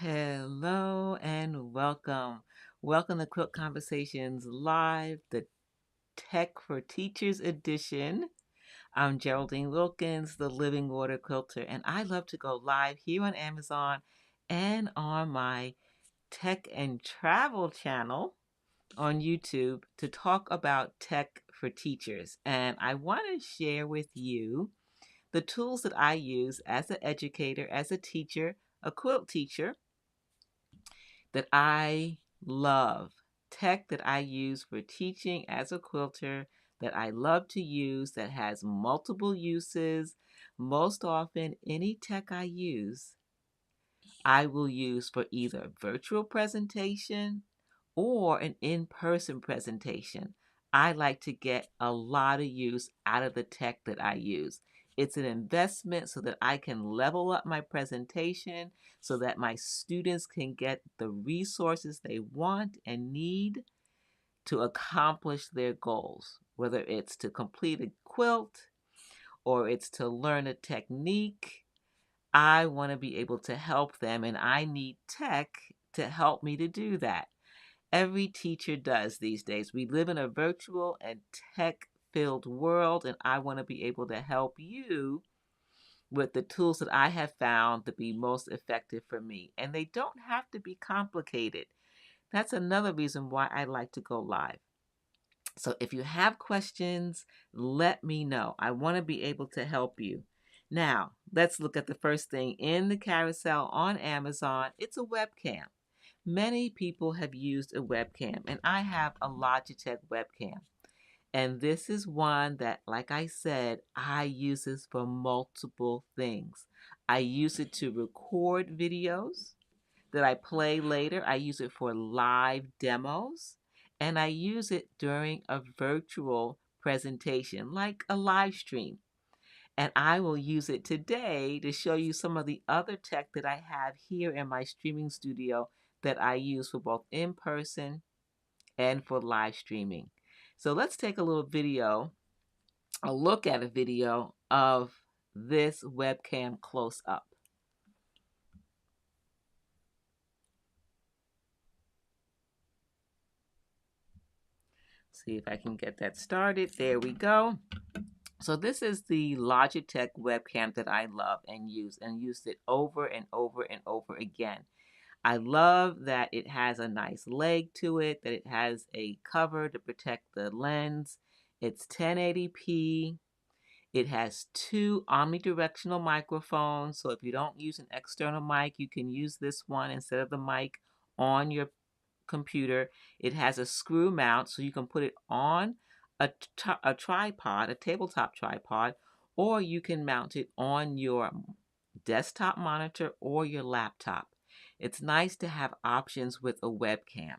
Hello and welcome. Welcome to Quilt Conversations Live, the Tech for Teachers edition. I'm Geraldine Wilkins, the Living Water Quilter, and I love to go live here on Amazon and on my Tech and Travel channel on YouTube to talk about tech for teachers. And I want to share with you the tools that I use as an educator, as a teacher, a quilt teacher that I love, tech that I use for teaching as a quilter that I love to use that has multiple uses. Most often, any tech I will use for either virtual presentation or an in-person presentation. I like to get a lot of use out of the tech that I use. It's an investment so that I can level up my presentation so that my students can get the resources they want and need to accomplish their goals, whether it's to complete a quilt or it's to learn a technique. I want to be able to help them, and I need tech to help me to do that. Every teacher does these days. We live in a virtual and tech-filled world, and I want to be able to help you with the tools that I have found to be most effective for me. And they don't have to be complicated. That's another reason why I like to go live. So if you have questions, let me know. I want to be able to help you. Now, let's look at the first thing in the carousel on Amazon. It's a webcam. Many people have used a webcam, and I have a Logitech webcam. And this is one that, like I said, I use this for multiple things. I use it to record videos that I play later. I use it for live demos, and I use it during a virtual presentation, like a live stream. And I will use it today to show you some of the other tech that I have here in my streaming studio that I use for both in-person and for live streaming. So let's take a look at a video of this webcam close up. See if I can get that started. There we go. So this is the Logitech webcam that I love and used it over and over and over again. I love that it has a nice leg to it, that it has a cover to protect the lens. It's 1080p. It has two omnidirectional microphones, so if you don't use an external mic, you can use this one instead of the mic on your computer. It has a screw mount, so you can put it on a tripod, a tabletop tripod, or you can mount it on your desktop monitor or your laptop. It's nice to have options with a webcam.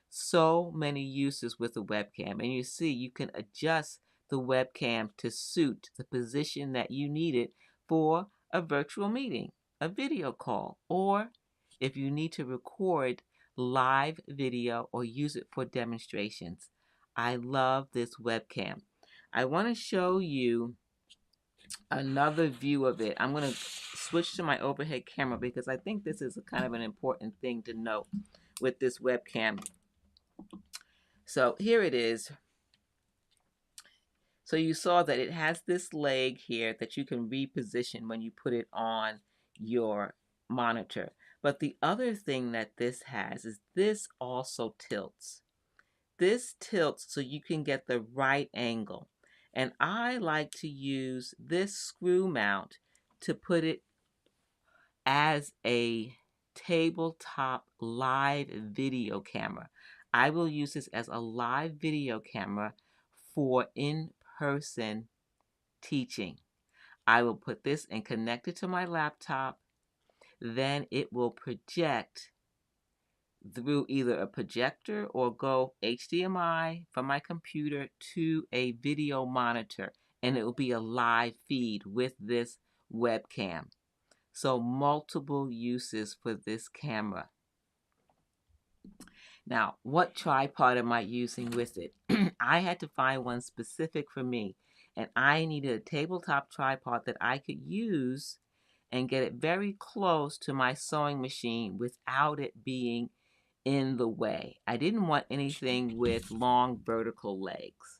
So many uses with a webcam, and you see you can adjust the webcam to suit the position that you need it for a virtual meeting, a video call, or if you need to record live video or use it for demonstrations. I love this webcam. I want to show you another view of it. I'm going to switch to my overhead camera because I think this is kind of an important thing to note with this webcam. So here it is. So you saw that it has this leg here that you can reposition when you put it on your monitor. But the other thing that this has is this also tilts. This tilts so you can get the right angle. And I like to use this screw mount to put it as a tabletop live video camera. I will use this as a live video camera for in-person teaching. I will put this and connect it to my laptop. Then it will project through either a projector or go HDMI from my computer to a video monitor, and it will be a live feed with this webcam. So multiple uses for this camera. Now, what tripod am I using with it? I had to find one specific for me, and I needed a tabletop tripod that I could use and get it very close to my sewing machine without it being in the way. I didn't want anything with long vertical legs.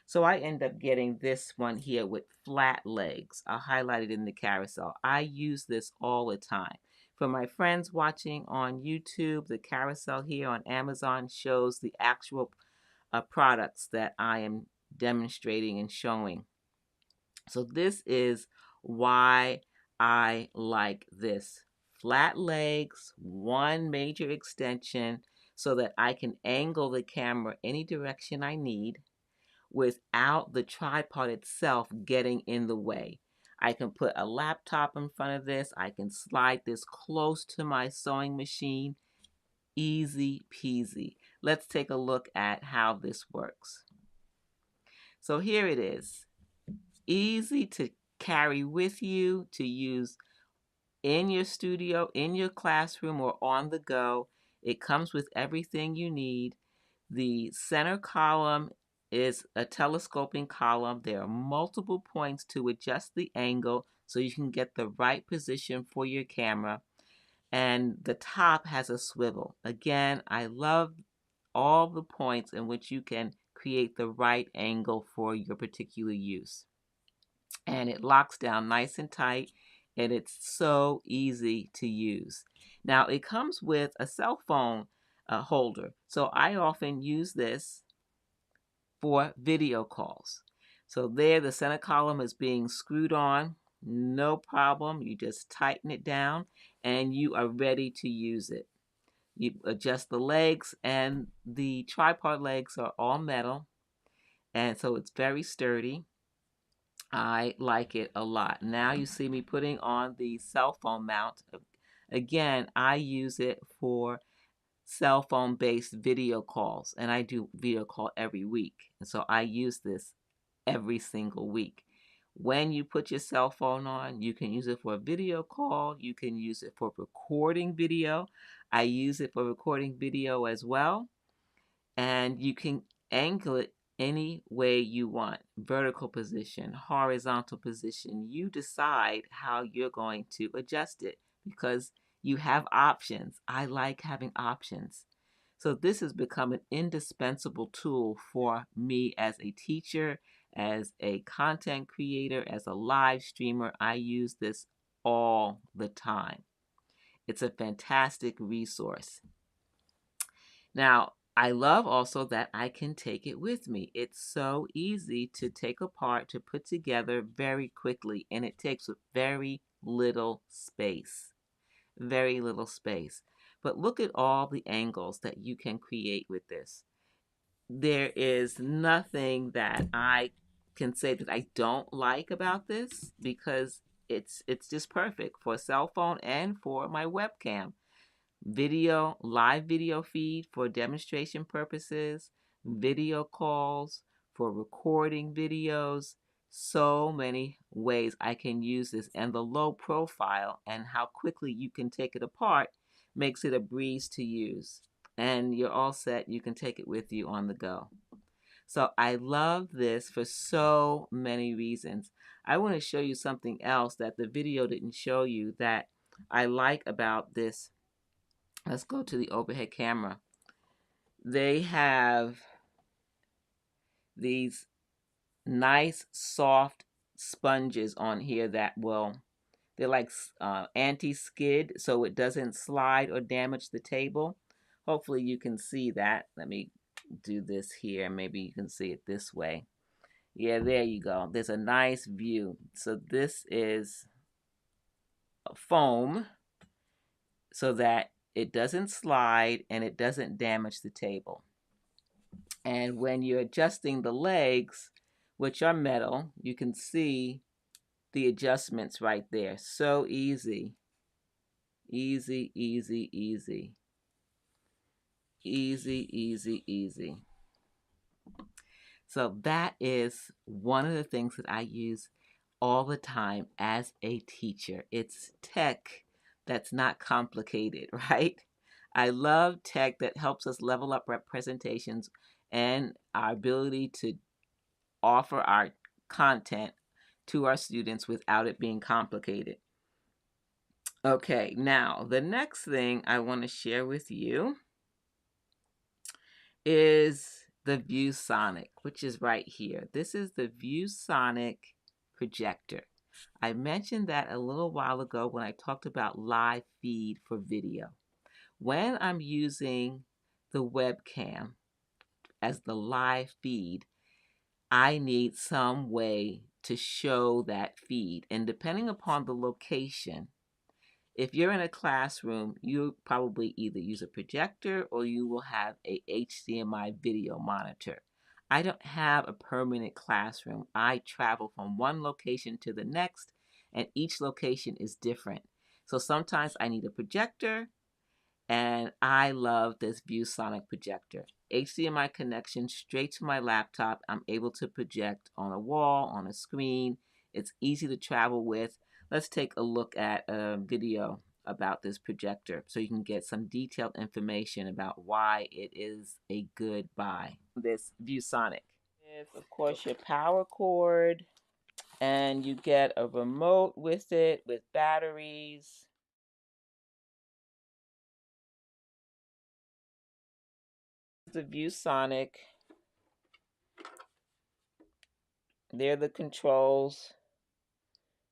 So I end up getting this one here with flat legs. I'll highlight it in the carousel. I use this all the time. For my friends watching on YouTube, the carousel here on Amazon shows the actual products that I am demonstrating and showing. So this is why I like this. Flat legs, one major extension so that I can angle the camera any direction I need without the tripod itself getting in the way. I can put a laptop in front of this. I can slide this close to my sewing machine. Easy peasy. Let's take a look at how this works. So here it is. Easy to carry with you, to use in your studio, in your classroom, or on the go. It comes with everything you need. The center column is a telescoping column. There are multiple points to adjust the angle so you can get the right position for your camera. And the top has a swivel. Again, I love all the points in which you can create the right angle for your particular use. And it locks down nice and tight, and it's so easy to use. Now, it comes with a cell phone holder, so I often use this for video calls. So there, the center column is being screwed on. No problem. You just tighten it down, and you are ready to use it. You adjust the legs, and the tripod legs are all metal, and so it's very sturdy. I like it a lot. Now you see me putting on the cell phone mount. Again, I use it for cell phone based video calls, and I do video call every week. And so I use this every single week. When you put your cell phone on, you can use it for a video call. You can use it for recording video. I use it for recording video as well. And you can angle it any way you want. Vertical position, horizontal position. You decide how you're going to adjust it because you have options. I like having options. So this has become an indispensable tool for me as a teacher, as a content creator, as a live streamer. I use this all the time. It's a fantastic resource. Now, I love also that I can take it with me. It's so easy to take apart, to put together very quickly, and it takes very little space. Very little space. But look at all the angles that you can create with this. There is nothing that I can say that I don't like about this because it's just perfect for a cell phone and for my webcam. Video, live video feed for demonstration purposes, video calls for recording videos. So many ways I can use this, and the low profile and how quickly you can take it apart makes it a breeze to use. And you're all set. You can take it with you on the go. So I love this for so many reasons. I want to show you something else that the video didn't show you that I like about this. Let's go to the overhead camera. They have these nice soft sponges on here that they're like anti-skid so it doesn't slide or damage the table. Hopefully you can see that. Let me do this here. Maybe you can see it this way. Yeah, there you go. There's a nice view. So this is foam so that it doesn't slide and it doesn't damage the table. And when you're adjusting the legs, which are metal, you can see the adjustments right there. So easy. Easy, easy, easy. Easy, easy, easy. So that is one of the things that I use all the time as a teacher. It's tech that's not complicated, right? I love tech that helps us level up our presentations and our ability to offer our content to our students without it being complicated. Okay, now the next thing I want to share with you is the ViewSonic, which is right here. This is the ViewSonic projector. I mentioned that a little while ago when I talked about live feed for video. When I'm using the webcam as the live feed, I need some way to show that feed. And depending upon the location, if you're in a classroom, you'll probably either use a projector or you will have a HDMI video monitor. I don't have a permanent classroom. I travel from one location to the next, and each location is different. So sometimes I need a projector, and I love this ViewSonic projector. HDMI connection straight to my laptop. I'm able to project on a wall, on a screen. It's easy to travel with. Let's take a look at a video about this projector so you can get some detailed information about why it is a good buy. This ViewSonic. Of course, your power cord, and you get a remote with it with batteries. The ViewSonic. They're the controls.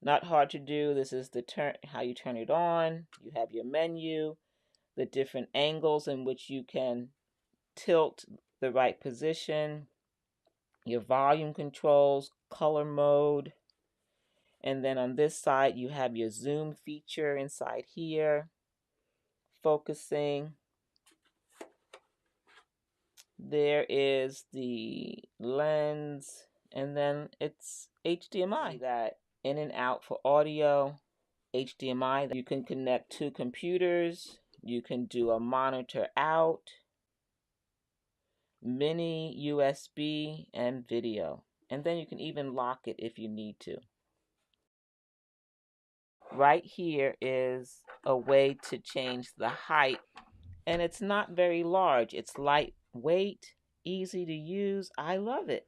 Not hard to do. This is the how you turn it on. You have your menu, the different angles in which you can tilt the right position, your volume controls, color mode, and then on this side you have your zoom feature inside here, focusing. There is the lens, and then it's HDMI. That in and out for audio, HDMI. You can connect two computers. You can do a monitor out, mini USB, and video. And then you can even lock it if you need to. Right here is a way to change the height, and it's not very large. It's lightweight, easy to use. I love it.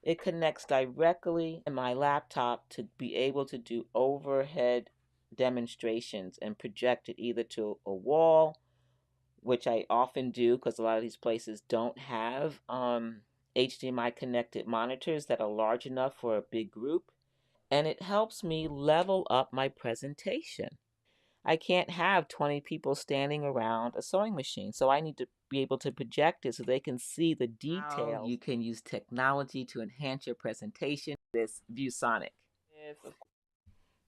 It connects directly in my laptop to be able to do overhead demonstrations and project it either to a wall, which I often do because a lot of these places don't have HDMI connected monitors that are large enough for a big group. And it helps me level up my presentation. I can't have 20 people standing around a sewing machine, so I need to be able to project it so they can see the details. You can use technology to enhance your presentation. This ViewSonic.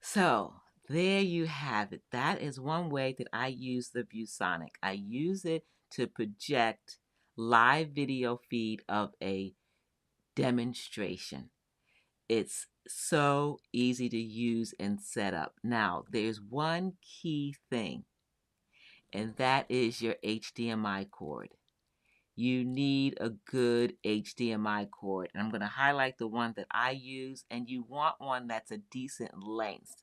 So there you have it. That is one way that I use the ViewSonic. I use it to project live video feed of a demonstration. It's so easy to use and set up. Now, there's one key thing, and that is your HDMI cord. You need a good HDMI cord. And I'm going to highlight the one that I use, and you want one that's a decent length.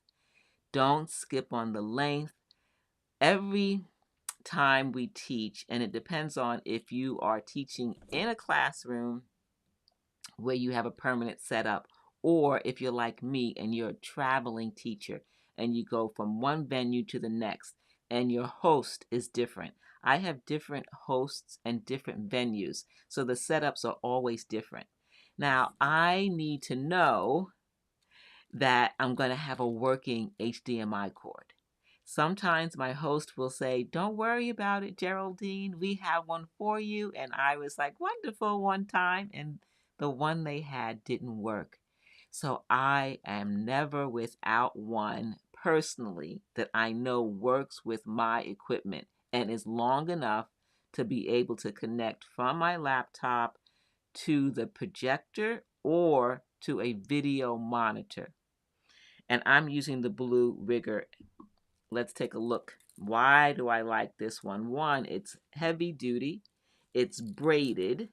Don't skip on the length. Every time we teach, and it depends on if you are teaching in a classroom where you have a permanent setup, or if you're like me and you're a traveling teacher and you go from one venue to the next and your host is different. I have different hosts and different venues, so the setups are always different. Now, I need to know that I'm going to have a working HDMI cord. Sometimes my host will say, "Don't worry about it, Geraldine. We have one for you." And I was like, "Wonderful," one time, and the one they had didn't work. So I am never without one personally that I know works with my equipment and is long enough to be able to connect from my laptop to the projector or to a video monitor. And I'm using the blue rigger. Let's take a look. Why do I like this one? One, it's heavy duty. It's braided.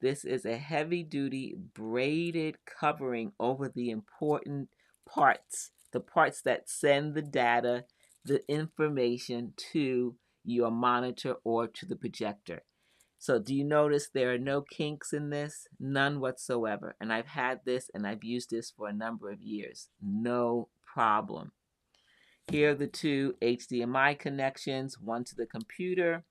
This is a heavy duty braided covering over the important parts, the parts that send the data, the information to your monitor or to the projector. So do you notice there are no kinks in this? None whatsoever. And I've had this and I've used this for a number of years. No problem. Here are the two HDMI connections, one to the computer,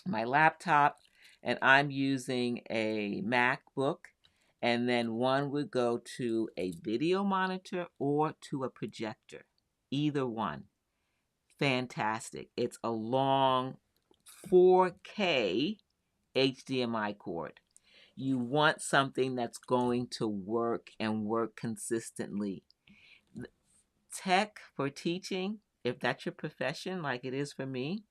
my laptop, and I'm using a MacBook, and then one would go to a video monitor or to a projector. Either one. Fantastic. It's a long 4K HDMI cord. You want something that's going to work and work consistently. Tech for teaching, if that's your profession like it is for me,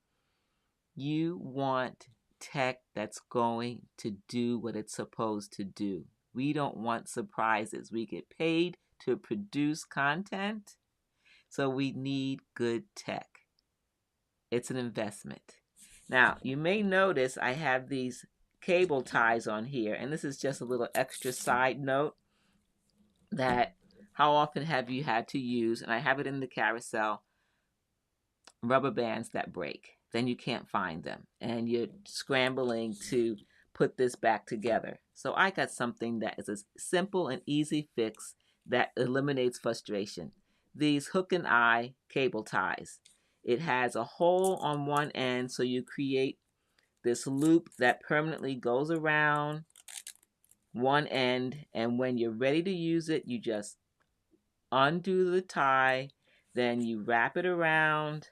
you want tech that's going to do what it's supposed to do. We don't want surprises. We get paid to produce content, so we need good tech. It's an investment. Now, you may notice I have these cable ties on here, and this is just a little extra side note that how often have you had to use, and I have it in the carousel, rubber bands that break. Then you can't find them, and you're scrambling to put this back together. So I got something that is a simple and easy fix that eliminates frustration. These hook and eye cable ties. It has a hole on one end, so you create this loop that permanently goes around one end, and when you're ready to use it, you just undo the tie, then you wrap it around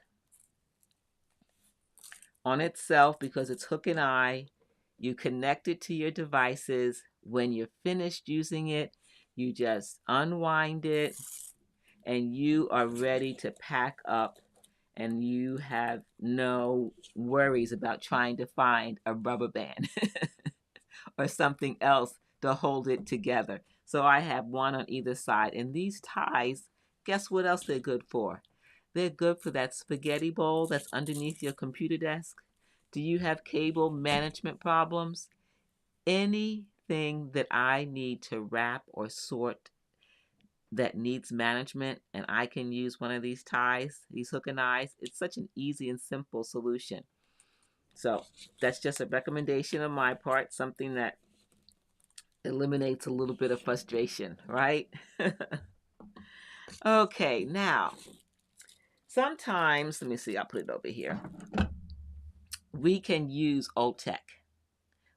on itself because it's hook and eye. You connect it to your devices. When you're finished using it, you just unwind it, and you are ready to pack up, and you have no worries about trying to find a rubber band or something else to hold it together. So I have one on either side. And these ties, guess what else they're good for? They're good for that spaghetti bowl that's underneath your computer desk. Do you have cable management problems? Anything that I need to wrap or sort that needs management, and I can use one of these ties, these hook and eyes, it's such an easy and simple solution. So that's just a recommendation on my part, something that eliminates a little bit of frustration, right? Okay, now, sometimes, let me see, I'll put it over here. We can use old tech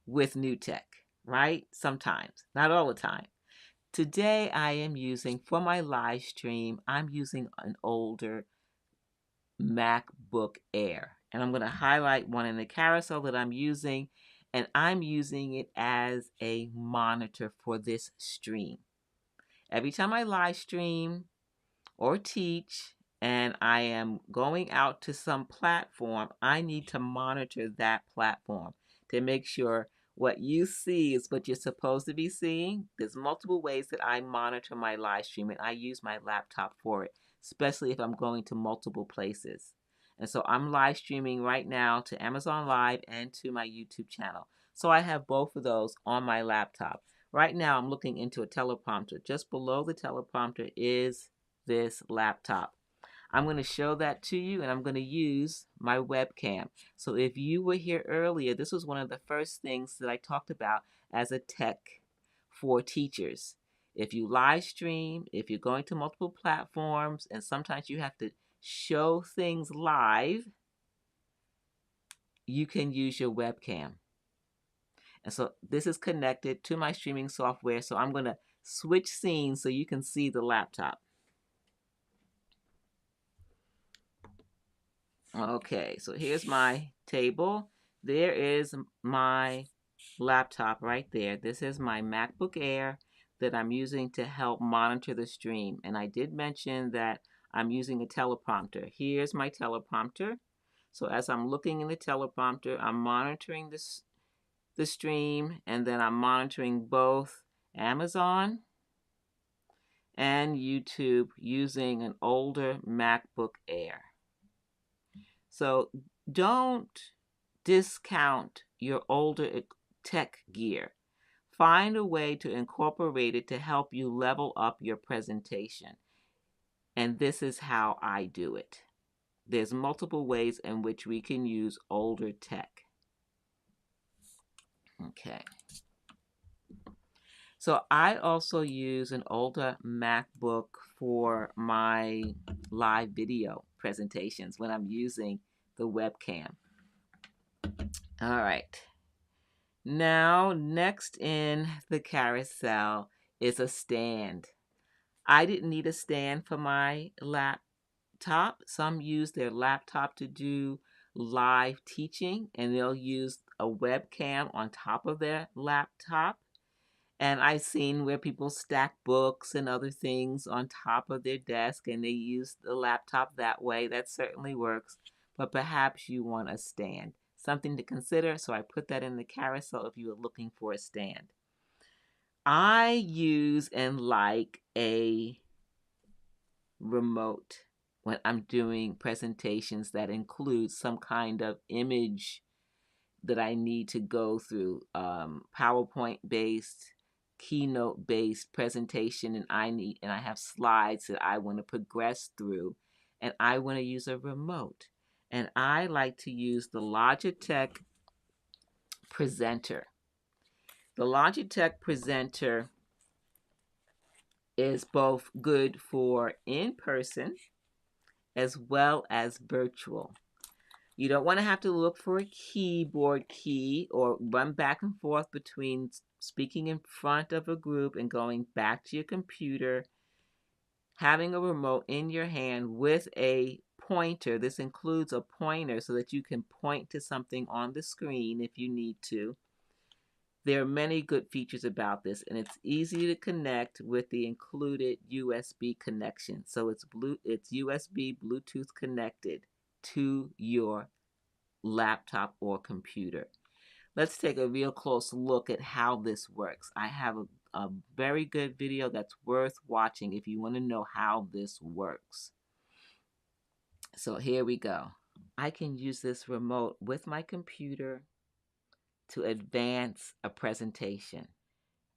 with new tech, right? Sometimes, not all the time. Today I am using, for my live stream, I'm using an older MacBook Air. And I'm going to highlight one in the carousel that I'm using, and I'm using it as a monitor for this stream. Every time I live stream or teach and I am going out to some platform, I need to monitor that platform to make sure what you see is what you're supposed to be seeing. There's multiple ways that I monitor my live stream, and I use my laptop for it, especially if I'm going to multiple places. And so I'm live streaming right now to Amazon Live and to my YouTube channel. So I have both of those on my laptop. Right now I'm looking into a teleprompter. Just below the teleprompter is this laptop. I'm going to show that to you, and I'm going to use my webcam. So if you were here earlier, this was one of the first things that I talked about as a tech for teachers. If you live stream, if you're going to multiple platforms, and sometimes you have to show things live, you can use your webcam. And so this is connected to my streaming software. So I'm going to switch scenes so you can see the laptop. Okay, so here's my table. There is my laptop right there. This is my MacBook Air that I'm using to help monitor the stream. And I did mention that I'm using a teleprompter. Here's my teleprompter. So as I'm looking in the teleprompter, I'm monitoring the stream, and then I'm monitoring both Amazon and YouTube using an older MacBook Air. So don't discount your older tech gear. Find a way to incorporate it to help you level up your presentation. And this is how I do it. There's multiple ways in which we can use older tech. Okay. So I also use an older MacBook for my live video presentations when I'm using the webcam. All right. Now, next in the carousel is a stand. I didn't need a stand for my laptop. Some use their laptop to do live teaching, and they'll use a webcam on top of their laptop. And I've seen where people stack books and other things on top of their desk and they use the laptop that way. That certainly works. But perhaps you want a stand. Something to consider. So I put that in the carousel if you are looking for a stand. I use and like a remote when I'm doing presentations that include some kind of image that I need to go through, PowerPoint based, keynote based presentation, and I have slides that I want to progress through, and I want to use a remote. And I like to use the Logitech Presenter. The Logitech Presenter is both good for in person as well as virtual. You don't want to have to look for a keyboard key or run back and forth between speaking in front of a group and going back to your computer. Having a remote in your hand with a pointer, this includes a pointer so that you can point to something on the screen if you need to. There are many good features about this, and it's easy to connect with the included USB connection. So it's USB Bluetooth connected to your laptop or computer. Let's take a real close look at how this works. I have a very good video that's worth watching if you want to know how this works. So here we go. I can use this remote with my computer to advance a presentation.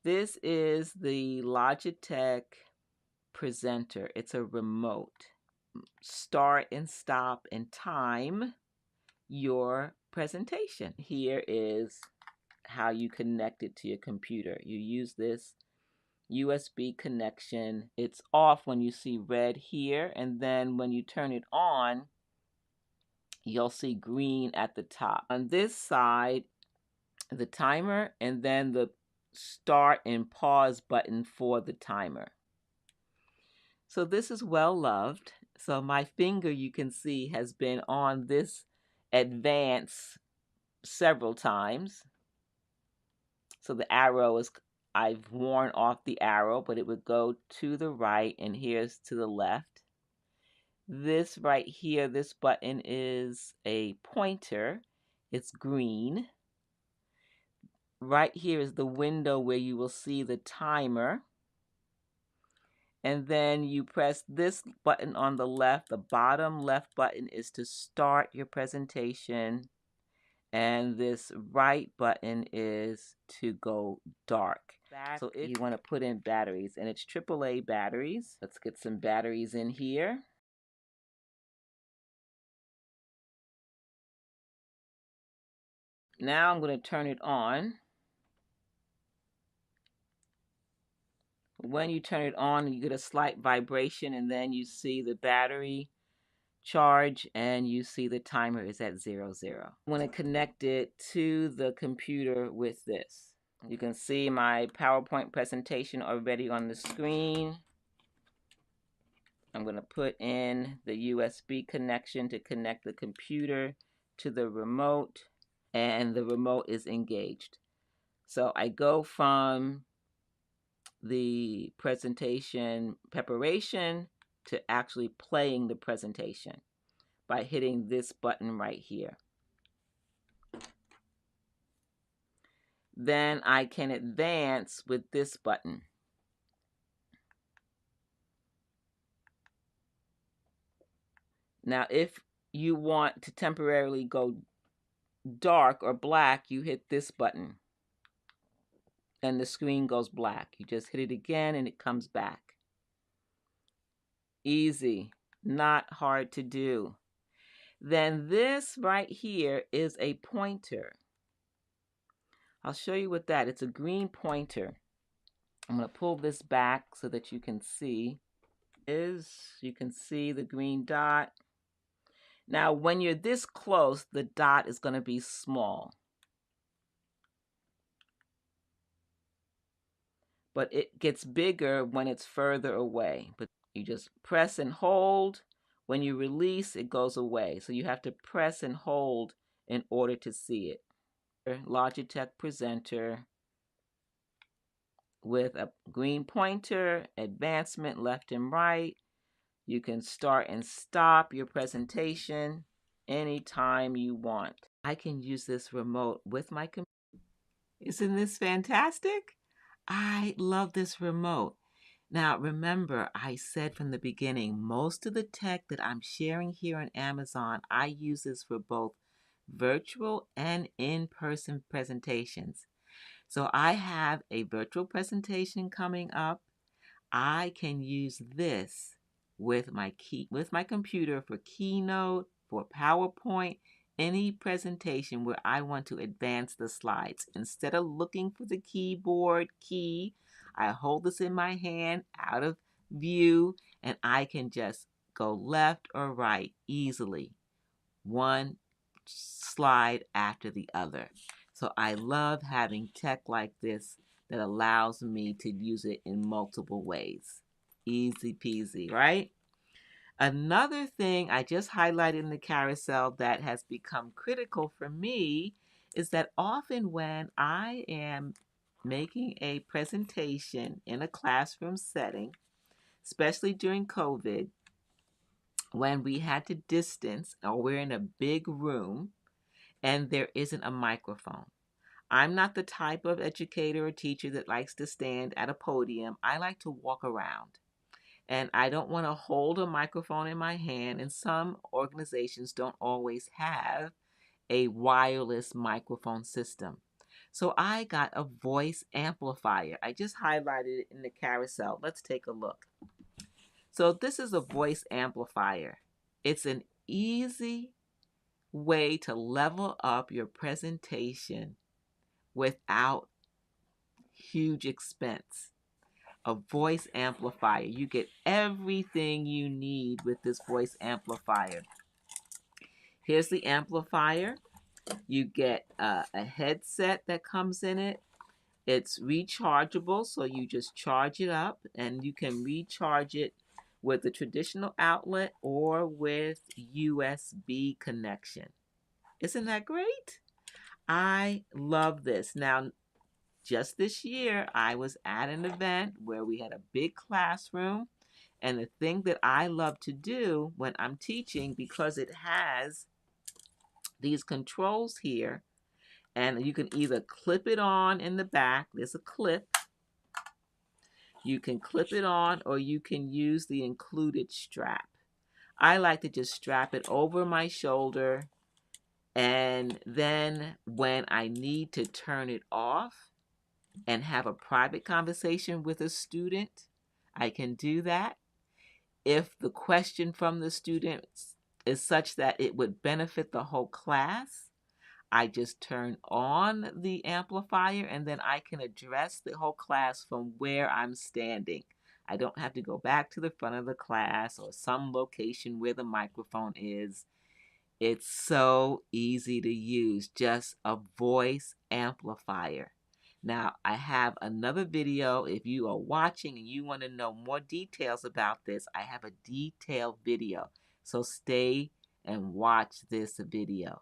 This is the Logitech Presenter. It's a remote. Start and stop and time your presentation. Here is how you connect it to your computer. You use this USB connection. It's off when you see red here, and then when you turn it on, you'll see green at the top. On this side, the timer, and then the start and pause button for the timer. So this is well loved. So my finger, you can see, has been on this advance several times. So the arrow is, I've worn off the arrow, but it would go to the right, and here's to the left. This right here, this button is a pointer. It's green. Right here is the window where you will see the timer. And then you press this button on the left. The bottom left button is to start your presentation. And this right button is to go dark. So if you want to put in batteries, and it's AAA batteries. Let's get some batteries in here. Now I'm going to turn it on. When you turn it on, you get a slight vibration, and then you see the battery charge, and you see the timer is at 00. I want to connect it to the computer with this. You can see my PowerPoint presentation already on the screen. I'm going to put in the USB connection to connect the computer to the remote, and the remote is engaged. So I go from the presentation preparation to actually playing the presentation by hitting this button right here. Then I can advance with this button. Now, if you want to temporarily go dark or black, you hit this button and the screen goes black. You just hit it again and it comes back. Easy, not hard to do. Then this right here is a pointer. I'll show you what that. It's a green pointer. I'm going to pull this back so that you can see. You can see the green dot. Now, when you're this close, the dot is going to be small. But it gets bigger when it's further away. But you just press and hold. When you release, it goes away. So you have to press and hold in order to see it. Logitech presenter with a green pointer, advancement left and right. You can start and stop your presentation anytime you want. I can use this remote with my computer. Isn't this fantastic? I love this remote. Now, remember, I said from the beginning, most of the tech that I'm sharing here on Amazon, I use this for both virtual and in-person presentations. So I have a virtual presentation coming up. I can use this with my computer for Keynote, for PowerPoint, any presentation where I want to advance the slides. Instead of looking for the keyboard key, I hold this in my hand out of view and I can just go left or right easily, one slide after the other. So I love having tech like this that allows me to use it in multiple ways. Easy peasy, right? Another thing I just highlighted in the carousel that has become critical for me is that often when I am making a presentation in a classroom setting, especially during COVID, when we had to distance or we're in a big room and there isn't a microphone. I'm not the type of educator or teacher that likes to stand at a podium. I like to walk around. And I don't want to hold a microphone in my hand. And some organizations don't always have a wireless microphone system. So I got a voice amplifier. I just highlighted it in the carousel. Let's take a look. So this is a voice amplifier. It's an easy way to level up your presentation without huge expense. A voice amplifier. You get everything you need with this voice amplifier. Here's the amplifier. You get a headset that comes in it. It's rechargeable, so you just charge it up and you can recharge it with a traditional outlet or with USB connection. Isn't that great? I love this. Now, just this year, I was at an event where we had a big classroom. And the thing that I love to do when I'm teaching, because it has these controls here, and you can either clip it on in the back, there's a clip. You can clip it on or you can use the included strap. I like to just strap it over my shoulder, and then when I need to turn it off and have a private conversation with a student, I can do that. If the question from the students is such that it would benefit the whole class, I just turn on the amplifier and then I can address the whole class from where I'm standing. I don't have to go back to the front of the class or some location where the microphone is. It's so easy to use, just a voice amplifier. Now, I have another video. If you are watching and you want to know more details about this, I have a detailed video. So stay and watch this video.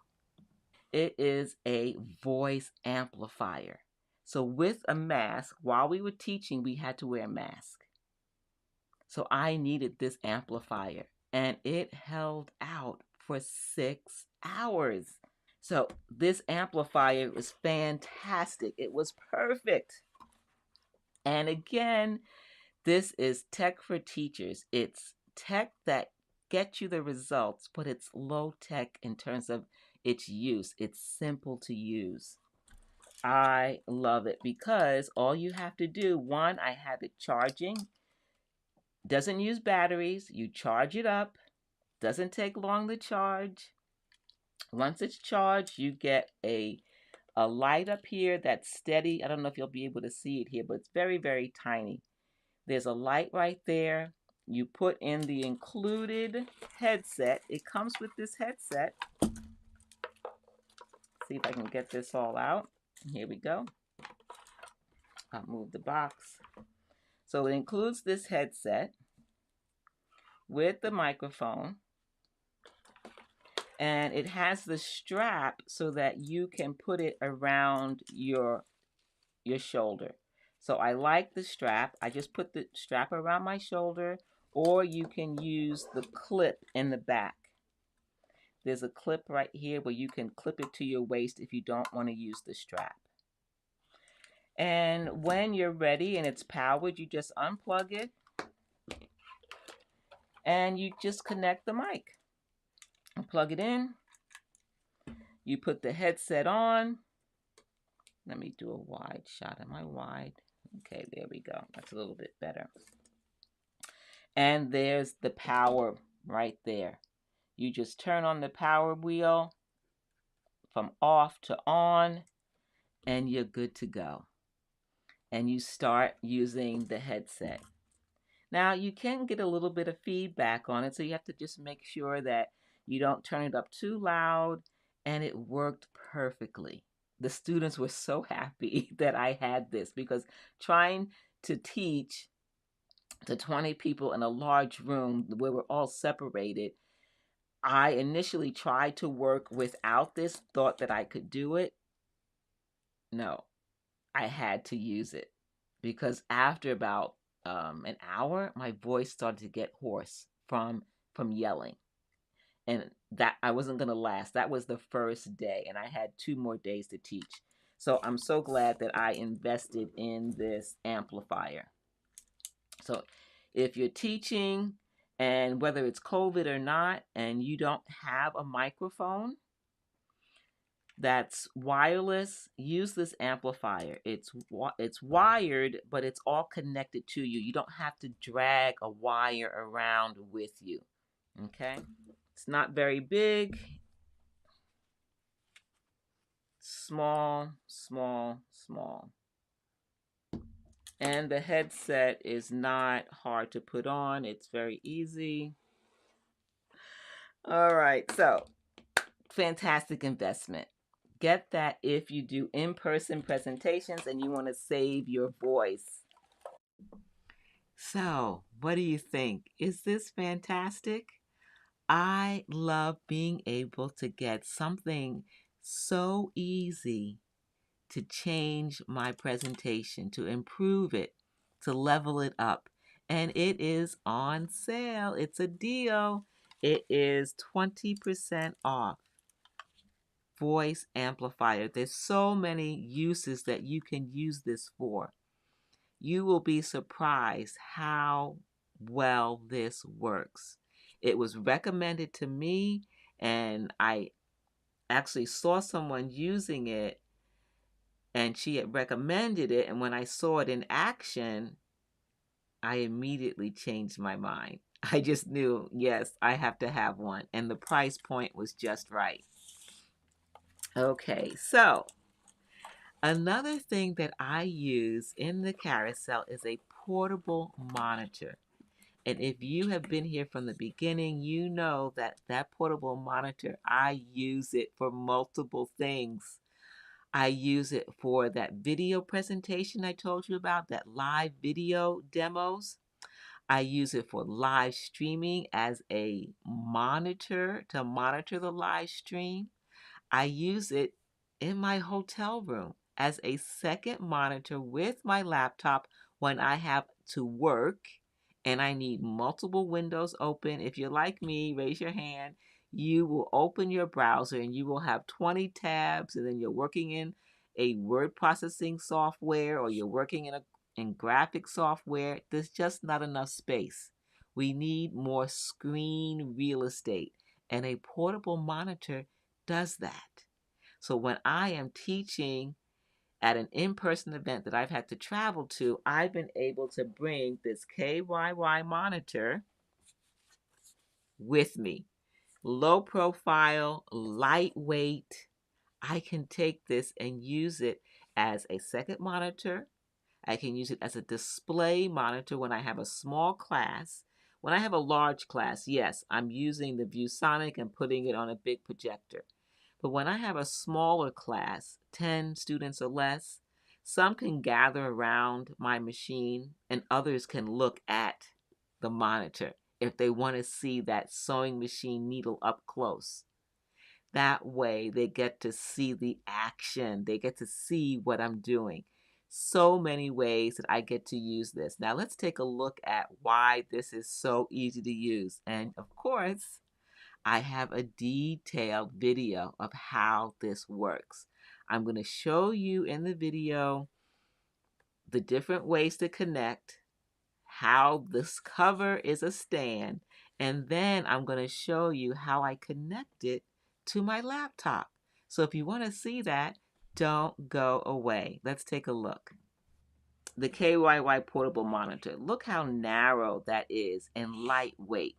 It is a voice amplifier. So with a mask, while we were teaching, we had to wear a mask. So I needed this amplifier, and it held out for 6 hours. So this amplifier was fantastic. It was perfect. And again, this is tech for teachers. It's tech that gets you the results, but it's low tech in terms of its use. It's simple to use. I love it because all you have to do, one, I have it charging. Doesn't use batteries. You charge it up. Doesn't take long to charge. Once it's charged, you get a a light up here that's steady. I don't know if you'll be able to see it here, but it's very, very tiny. There's a light right there. You put in the included headset. It comes with this headset. See if I can get this all out. Here we go. I'll move the box. So it includes this headset with the microphone, and it has the strap so that you can put it around your shoulder. So I like the strap. I just put the strap around my shoulder, or you can use the clip in the back. There's a clip right here where you can clip it to your waist if you don't want to use the strap. And when you're ready and it's powered, you just unplug it and you just connect the mic. Plug it in. You put the headset on. Let me do a wide shot. Am I wide? Okay, there we go. That's a little bit better. And there's the power right there. You just turn on the power wheel from off to on, and you're good to go. And you start using the headset. Now, you can get a little bit of feedback on it, so you have to just make sure that you don't turn it up too loud, and it worked perfectly. The students were so happy that I had this, because trying to teach to 20 people in a large room where we're all separated, I initially tried to work without this, thought that I could do it. No, I had to use it, because after about an hour, my voice started to get hoarse from yelling, and that I wasn't going to last. That was the first day, and I had 2 more days to teach. So I'm so glad that I invested in this amplifier. So if you're teaching, and whether it's COVID or not, and you don't have a microphone that's wireless, use this amplifier. It's wired, but it's all connected to you. You don't have to drag a wire around with you. Okay? It's not very big. Small, small, small. And the headset is not hard to put on. It's very easy. All right, so fantastic investment. Get that if you do in-person presentations and you want to save your voice. So, what do you think? Is this fantastic? I love being able to get something so easy to change my presentation, to improve it, to level it up. And it is on sale. It's a deal. It is 20% off. Voice amplifier. There's so many uses that you can use this for. You will be surprised how well this works. It was recommended to me, and I actually saw someone using it, and she had recommended it, and when I saw it in action, I immediately changed my mind. I just knew, yes, I have to have one, and the price point was just right. Okay, so another thing that I use in the carousel is a portable monitor. And if you have been here from the beginning, you know that that portable monitor, I use it for multiple things. I use it for that video presentation I told you about, that live video demos. I use it for live streaming as a monitor to monitor the live stream. I use it in my hotel room as a second monitor with my laptop when I have to work and I need multiple windows open. If you're like me, raise your hand. You will open your browser and you will have 20 tabs, and then you're working in a word processing software, or you're working in graphic software. There's just not enough space. We need more screen real estate, and a portable monitor does that. So when I am teaching at an in-person event that I've had to travel to, I've been able to bring this KYY monitor with me. Low profile, lightweight. I can take this and use it as a second monitor. I can use it as a display monitor when I have a small class. When I have a large class, yes, I'm using the ViewSonic and putting it on a big projector. But when I have a smaller class, 10 students or less, some can gather around my machine and others can look at the monitor if they want to see that sewing machine needle up close. That way they get to see the action. They get to see what I'm doing. So many ways that I get to use this. Now let's take a look at why this is so easy to use. And of course, I have a detailed video of how this works. I'm going to show you in the video the different ways to connect, how this cover is a stand, and then I'm going to show you how I connect it to my laptop. So if you want to see that, don't go away. Let's take a look. The KYY portable monitor. Look how narrow that is and lightweight.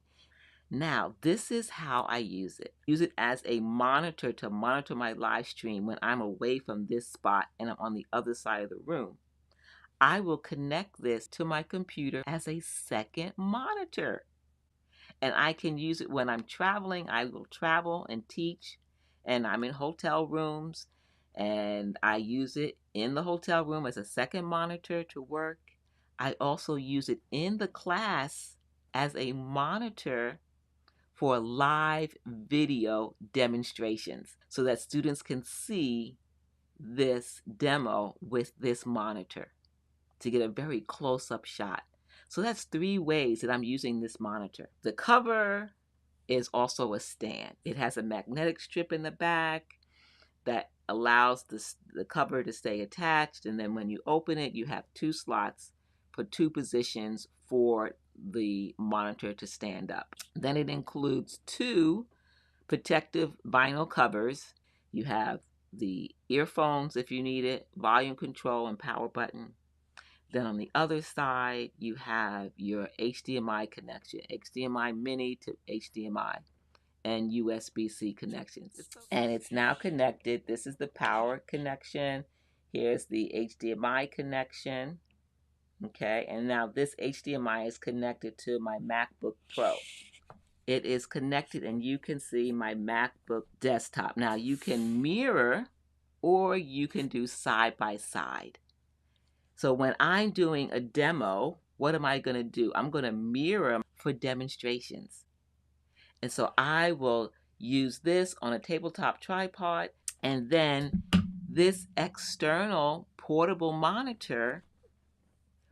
Now, this is how I use it. Use it as a monitor to monitor my live stream when I'm away from this spot and I'm on the other side of the room. I will connect this to my computer as a second monitor. And I can use it when I'm traveling. I will travel and teach, and I'm in hotel rooms, and I use it in the hotel room as a second monitor to work. I also use it in the class as a monitor for live video demonstrations so that students can see this demo with this monitor to get a very close-up shot. So that's 3 ways that I'm using this monitor. The cover is also a stand. It has a magnetic strip in the back that allows the cover to stay attached, and then when you open it, you have 2 slots for 2 positions for the monitor to stand up. Then it includes 2 protective vinyl covers. You have the earphones if you need it, volume control and power button. Then on the other side, you have your HDMI connection, HDMI mini to HDMI, and USB-C connections. And it's now connected. This is the power connection. Here's the HDMI connection. Okay, and now this HDMI is connected to my MacBook Pro. It is connected and you can see my MacBook desktop. Now you can mirror or you can do side by side. So when I'm doing a demo, what am I going to do? I'm going to mirror for demonstrations. And so I will use this on a tabletop tripod, and then this external portable monitor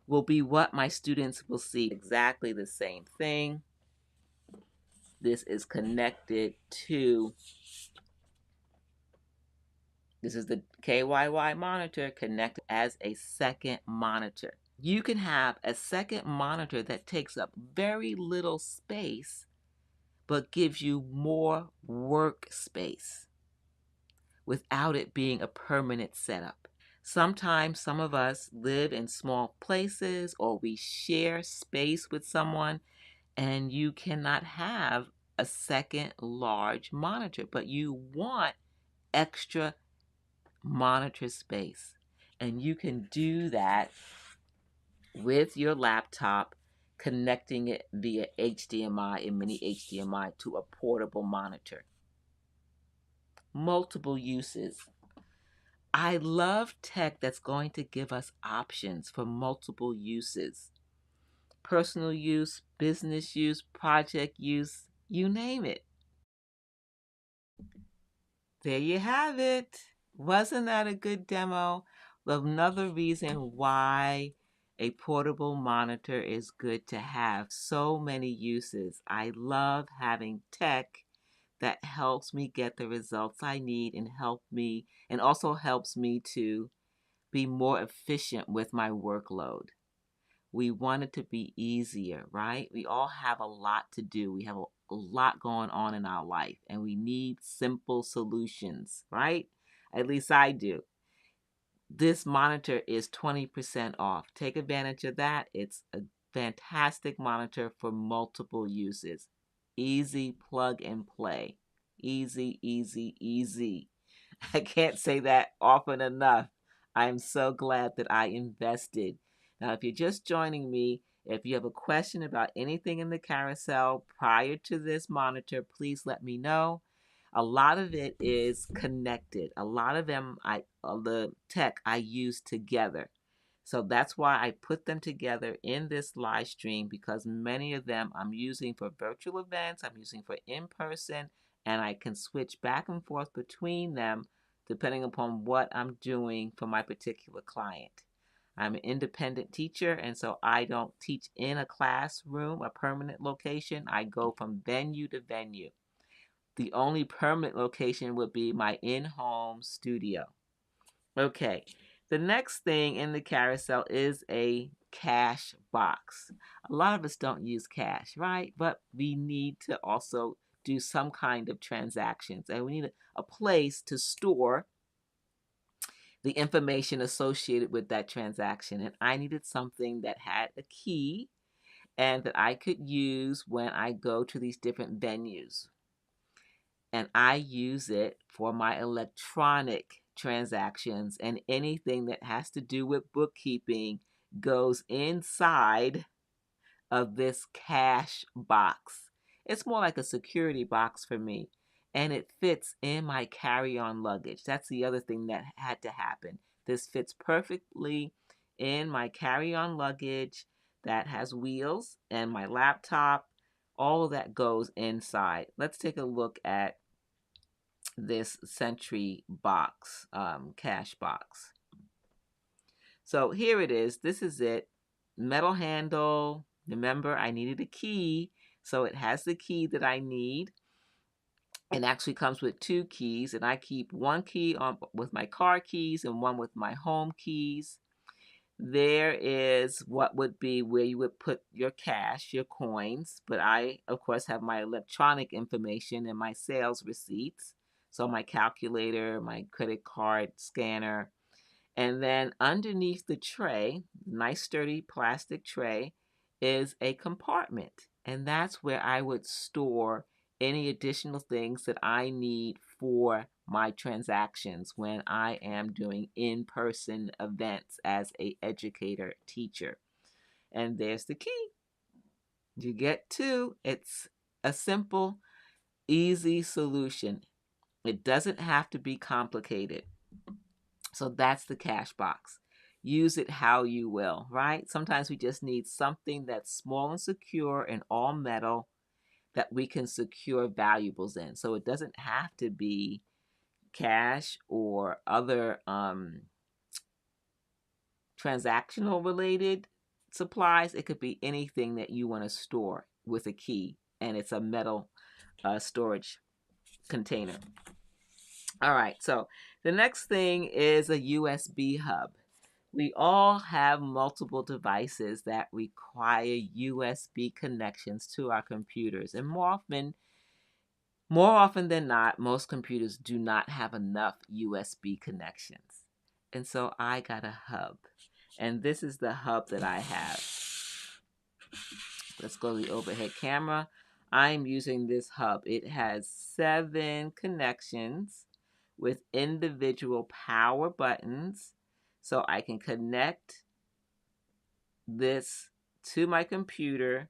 will be what my students will see. Exactly the same thing. This is connected to, this is the KYY monitor connected as a second monitor. You can have a second monitor that takes up very little space but gives you more workspace without it being a permanent setup. Sometimes some of us live in small places or we share space with someone and you cannot have a second large monitor, but you want extra monitor space. And you can do that with your laptop, connecting it via HDMI and mini HDMI to a portable monitor. Multiple uses. I love tech that's going to give us options for multiple uses. Personal use, business use, project use, you name it. There you have it. Wasn't that a good demo? Another reason why a portable monitor is good to have. So many uses. I love having tech that helps me get the results I need and also helps me to be more efficient with my workload. We want it to be easier, right? We all have a lot to do. We have a lot going on in our life, and we need simple solutions, right? At least I do. This monitor is 20% off. Take advantage of that. It's a fantastic monitor for multiple uses. Easy plug and play. Easy, easy, easy. I can't say that often enough. I'm so glad that I invested. Now, if you're just joining me, if you have a question about anything in the carousel prior to this monitor, please let me know. A lot of it is connected. A lot of them, the tech I use together. So that's why I put them together in this live stream, because many of them I'm using for virtual events, I'm using for in-person, and I can switch back and forth between them depending upon what I'm doing for my particular client. I'm an independent teacher, and so I don't teach in a classroom, a permanent location. I go from venue to venue. The only permanent location would be my in-home studio. Okay, the next thing in the carousel is a cash box. A lot of us don't use cash, right? But we need to also do some kind of transactions, and we need a place to store the information associated with that transaction. And I needed something that had a key and that I could use when I go to these different venues. And I use it for my electronic transactions, and anything that has to do with bookkeeping goes inside of this cash box. It's more like a security box for me, and it fits in my carry-on luggage. That's the other thing that had to happen. This fits perfectly in my carry-on luggage that has wheels, and my laptop. All of that goes inside. Let's take a look at this Sentry box, cash box. So here it is. This is it. Metal handle. Remember, I needed a key, so it has the key that I need. It actually comes with 2 keys, and I keep one key on with my car keys and one with my home keys. There is what would be where you would put your cash, your coins, but I, of course, have my electronic information and my sales receipts. So my calculator, my credit card scanner, and then underneath the tray, nice sturdy plastic tray, is a compartment. And that's where I would store any additional things that I need for my transactions when I am doing in-person events as an educator, teacher. And there's the key. You get 2. It's a simple, easy solution. It doesn't have to be complicated. So that's the cash box. Use it how you will, right? Sometimes we just need something that's small and secure and all metal that we can secure valuables in. So it doesn't have to be cash or other transactional related supplies. It could be anything that you want to store with a key, and it's a metal storage container. All right, so the next thing is a USB hub. We all have multiple devices that require USB connections to our computers, and more often than not, most computers do not have enough USB connections. And so I got a hub, and this is the hub that I have. Let's go to the overhead camera. I'm using this hub. It has 7 connections with individual power buttons, so I can connect this to my computer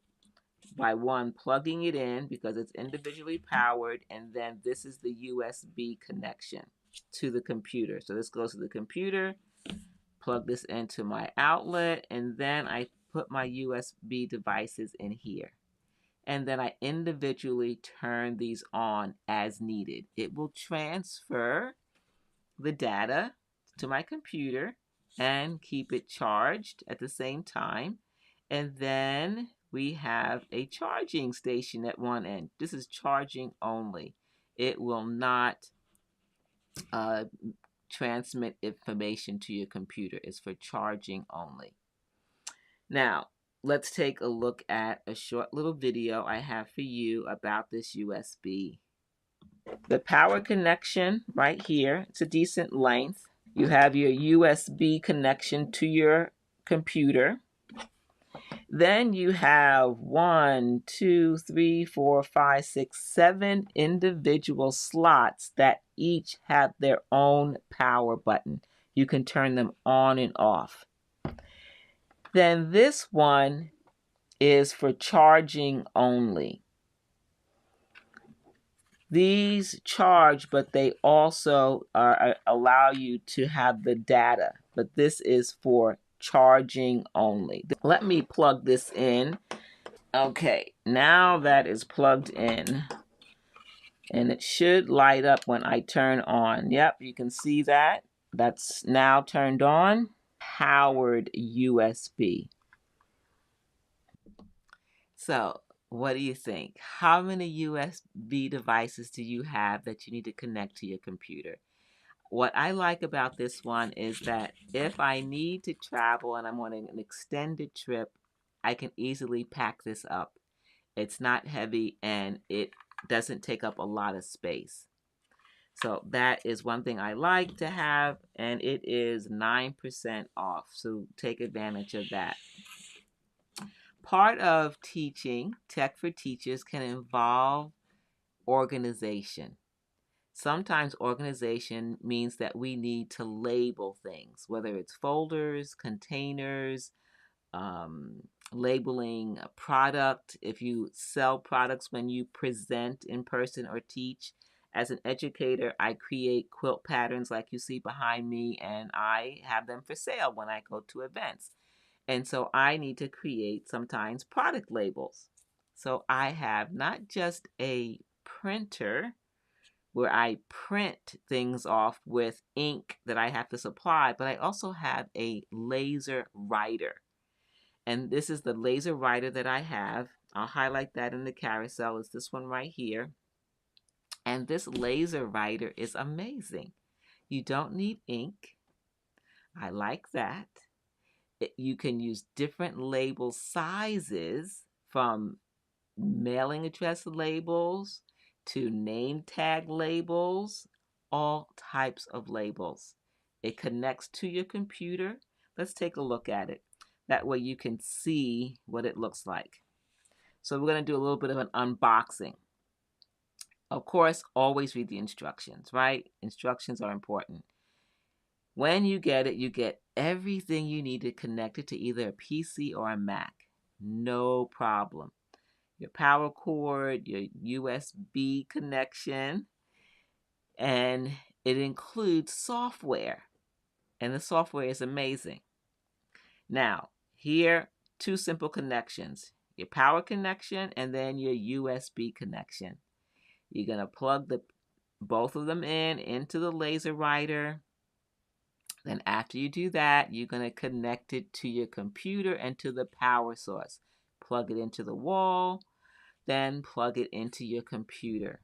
by plugging it in because it's individually powered, and then this is the USB connection to the computer. So this goes to the computer, plug this into my outlet, and then I put my USB devices in here. And then I individually turn these on as needed. It will transfer the data to my computer and keep it charged at the same time. And then we have a charging station at one end. This is charging only. It will not transmit information to your computer. It's for charging only. Now, let's take a look at a short little video I have for you about this USB. The power connection right here, it's a decent length. You have your USB connection to your computer. Then you have 1, 2, 3, 4, 5, 6, 7 individual slots that each have their own power button. You can turn them on and off. Then this one is for charging only. These charge, but they also allow you to have the data. But this is for charging only. Let me plug this in. Okay, now that is plugged in. And it should light up when I turn on. Yep, you can see that. That's now turned on. Powered USB. So, what do you think? How many USB devices do you have that you need to connect to your computer? What I like about this one is that if I need to travel and I'm on an extended trip, I can easily pack this up. It's not heavy and it doesn't take up a lot of space. So that is one thing I like to have, and it is 9% off. So take advantage of that. Part of teaching, Tech for Teachers, can involve organization. Sometimes organization means that we need to label things, whether it's folders, containers, labeling a product. If you sell products when you present in person or teach. As an educator, I create quilt patterns like you see behind me, and I have them for sale when I go to events. And so I need to create sometimes product labels. So I have not just a printer where I print things off with ink that I have to supply, but I also have a laser writer. And this is the laser writer that I have. I'll highlight that in the carousel. It's this one right here. And this laser writer is amazing. You don't need ink. I like that. You can use different label sizes, from mailing address labels to name tag labels, all types of labels. It connects to your computer. Let's take a look at it. That way you can see what it looks like. So we're going to do a little bit of an unboxing. Of course, always read the instructions, right? Instructions are important. When you get it, you get everything you need to connect it to either a PC or a Mac. No problem. Your power cord, your USB connection, and it includes software. And the software is amazing. Now, here, two simple connections. Your power connection and then your USB connection. You're going to plug both of them into the laser writer. Then after you do that, you're going to connect it to your computer and to the power source. Plug it into the wall, then plug it into your computer.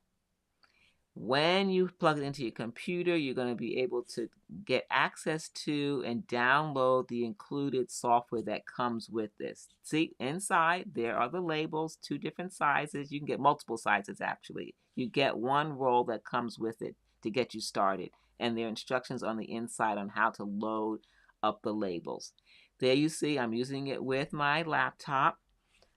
When you plug it into your computer, you're going to be able to get access to and download the included software that comes with this. See, inside there are the labels, 2 different sizes. You can get multiple sizes actually. You get one roll that comes with it to get you started. And there are instructions on the inside on how to load up the labels. There you see, I'm using it with my laptop.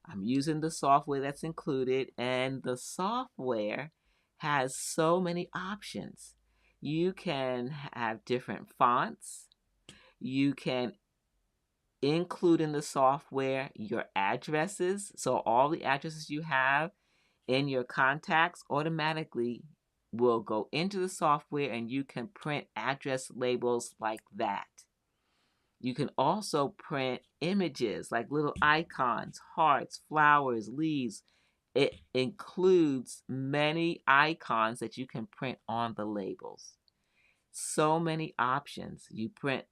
I'm using the software that's included, and the software has so many options. You can have different fonts. You can include in the software your addresses. So all the addresses you have in your contacts automatically will go into the software, and you can print address labels like that. You can also print images like little icons, hearts, flowers, leaves. It includes many icons that you can print on the labels. So many options. You print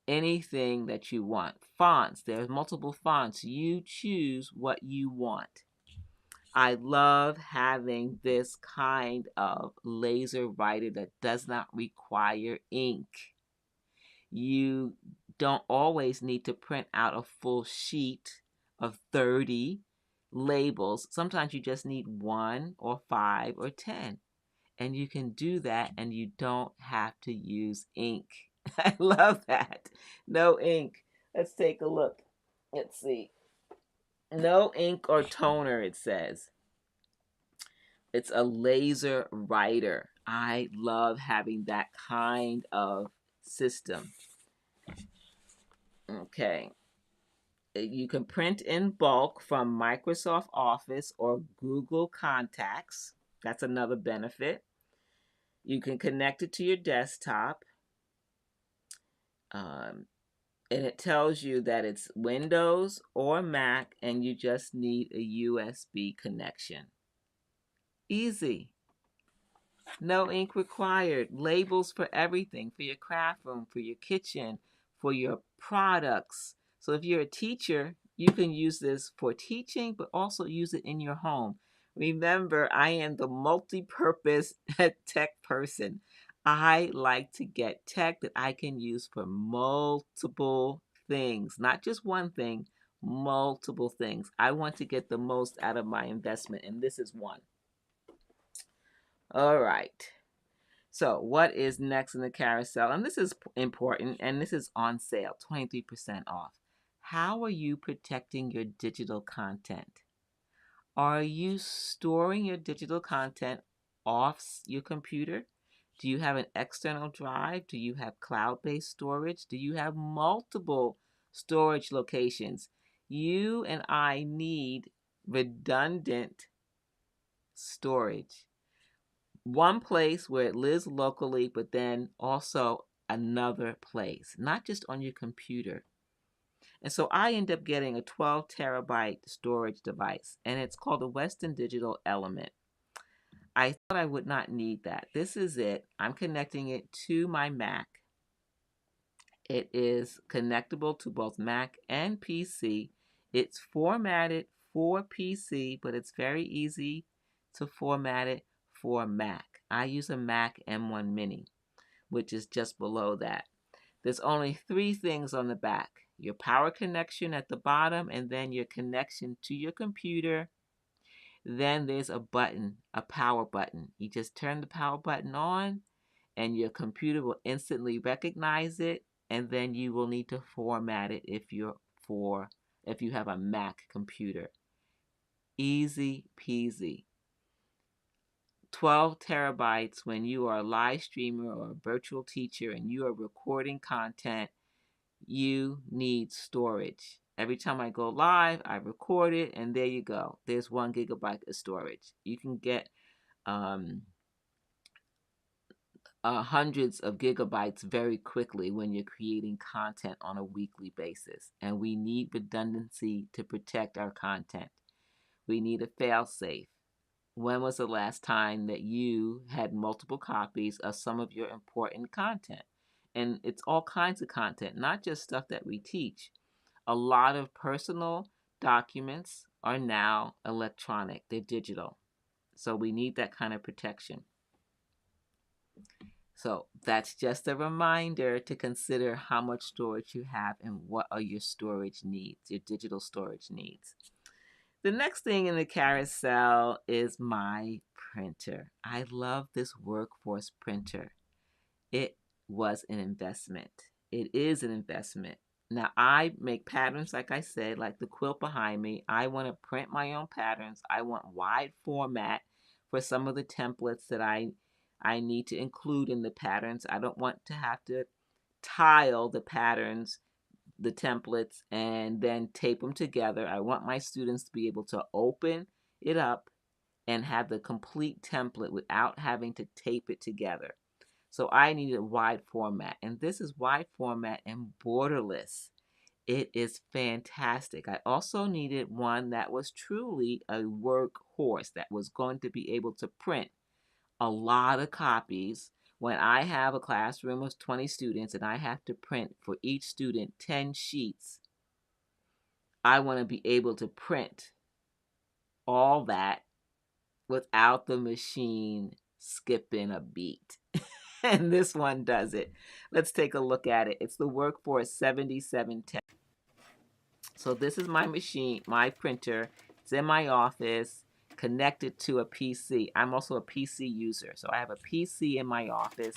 anything that you want. Fonts, there's multiple fonts. You choose what you want. I love having this kind of laser writer that does not require ink. You don't always need to print out a full sheet of 30 labels. Sometimes you just need 1 or 5 or 10. And you can do that and you don't have to use ink. I love that. No ink. Let's take a look. Let's see. No ink or toner, it says. It's a laser writer. I love having that kind of system. Okay. You can print in bulk from Microsoft Office or Google Contacts. That's another benefit. You can connect it to your desktop. Um, and it tells you that it's Windows or Mac, and you just need a USB connection. Easy. No ink required. Labels for everything, for your craft room, for your kitchen, for your products. So if you're a teacher, you can use this for teaching, but also use it in your home. Remember, I am the multi-purpose tech person. I like to get tech that I can use for multiple things, not just one thing, multiple things. I want to get the most out of my investment, and this is one. All right. So, what is next in the carousel? And this is important, and this is on sale, 23% off. How are you protecting your digital content? Are you storing your digital content off your computer? Do you have an external drive? Do you have cloud based storage? Do you have multiple storage locations? You and I need redundant storage. One place where it lives locally, but then also another place, not just on your computer. And so I end up getting a 12 terabyte storage device, and it's called a Western Digital Element. I thought I would not need that. This is it. I'm connecting it to my Mac. It is connectable to both Mac and PC. It's formatted for PC, but it's very easy to format it for Mac. I use a Mac M1 Mini, which is just below that. There's only three things on the back: your power connection at the bottom, and then your connection to your computer. Then there's a button, a power button. You just turn the power button on, and your computer will instantly recognize it, and then you will need to format it if you have a Mac computer. Easy peasy. 12 terabytes when you are a live streamer or a virtual teacher and you are recording content, you need storage. Every time I go live, I record it, and there you go. There's 1 gigabyte of storage. You can get hundreds of gigabytes very quickly when you're creating content on a weekly basis. And we need redundancy to protect our content. We need a fail-safe. When was the last time that you had multiple copies of some of your important content? And it's all kinds of content, not just stuff that we teach. A lot of personal documents are now electronic, they're digital. So we need that kind of protection. So that's just a reminder to consider how much storage you have and what are your storage needs, your digital storage needs. The next thing in the carousel is my printer. I love this workforce printer. It was an investment. It is an investment. Now, I make patterns, like I said, like the quilt behind me. I want to print my own patterns. I want wide format for some of the templates that I need to include in the patterns. I don't want to have to tile the patterns, the templates, and then tape them together. I want my students to be able to open it up and have the complete template without having to tape it together. So I needed a wide format, and this is wide format and borderless. It is fantastic. I also needed one that was truly a workhorse that was going to be able to print a lot of copies. When I have a classroom of 20 students and I have to print for each student 10 sheets, I want to be able to print all that without the machine skipping a beat. And this one does it. Let's take a look at it. It's the Workforce 7710. So this is my machine, my printer. It's in my office, connected to a PC. I'm also a PC user, so I have a PC in my office.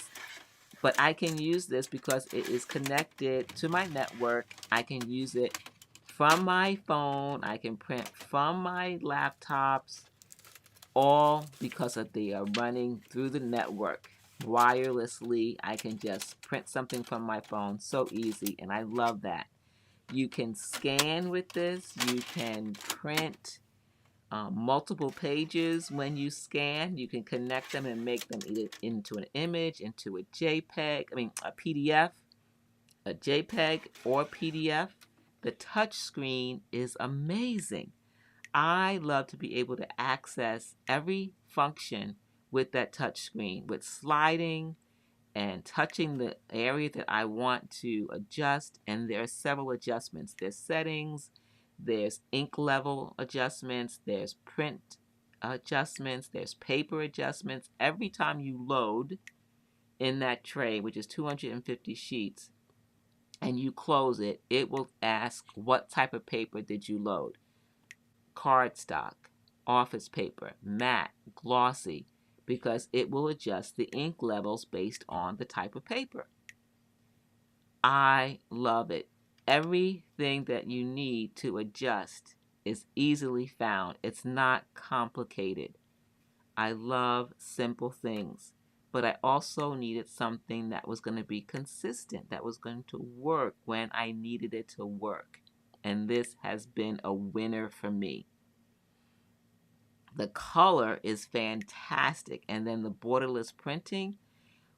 But I can use this because it is connected to my network. I can use it from my phone. I can print from my laptops, all because of they are running through the network wirelessly. I can just print something from my phone so easy, and I love that. You can scan with this. You can print multiple pages when you scan. You can connect them and make them either into an image, into a JPEG, a PDF, a JPEG or PDF. The touch screen is amazing. I love to be able to access every function with that touch screen, with sliding and touching the area that I want to adjust. And there are several adjustments. There's settings, there's ink level adjustments, there's print adjustments, there's paper adjustments. Every time you load in that tray, which is 250 sheets, and you close it, it will ask what type of paper did you load. Cardstock, office paper, matte, glossy, because it will adjust the ink levels based on the type of paper. I love it. Everything that you need to adjust is easily found. It's not complicated. I love simple things, but I also needed something that was going to be consistent, that was going to work when I needed it to work. And this has been a winner for me. The color is fantastic. And then the borderless printing,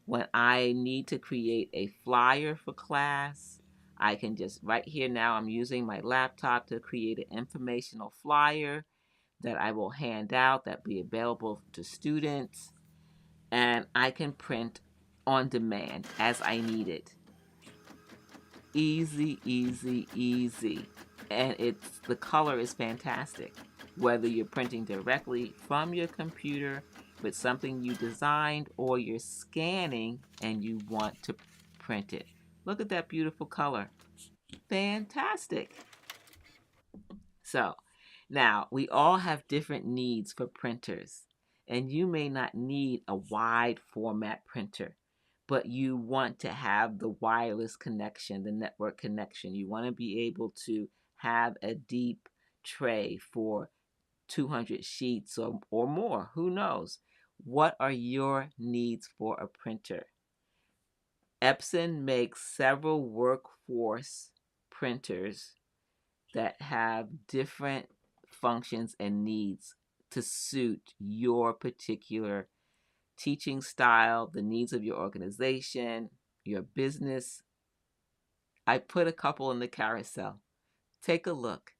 when I need to create a flyer for class, I can just, right here now, I'm using my laptop to create an informational flyer that I will hand out that will be available to students. And I can print on demand as I need it. Easy, easy, easy. And the color is fantastic. Whether you're printing directly from your computer with something you designed, or you're scanning and you want to print it. Look at that beautiful color. Fantastic. So now we all have different needs for printers, and you may not need a wide format printer, but you want to have the wireless connection, the network connection. You want to be able to have a deep tray for 200 sheets or more. Who knows? What are your needs for a printer? Epson makes several workforce printers that have different functions and needs to suit your particular teaching style, the needs of your organization, your business. I put a couple in the carousel. Take a look.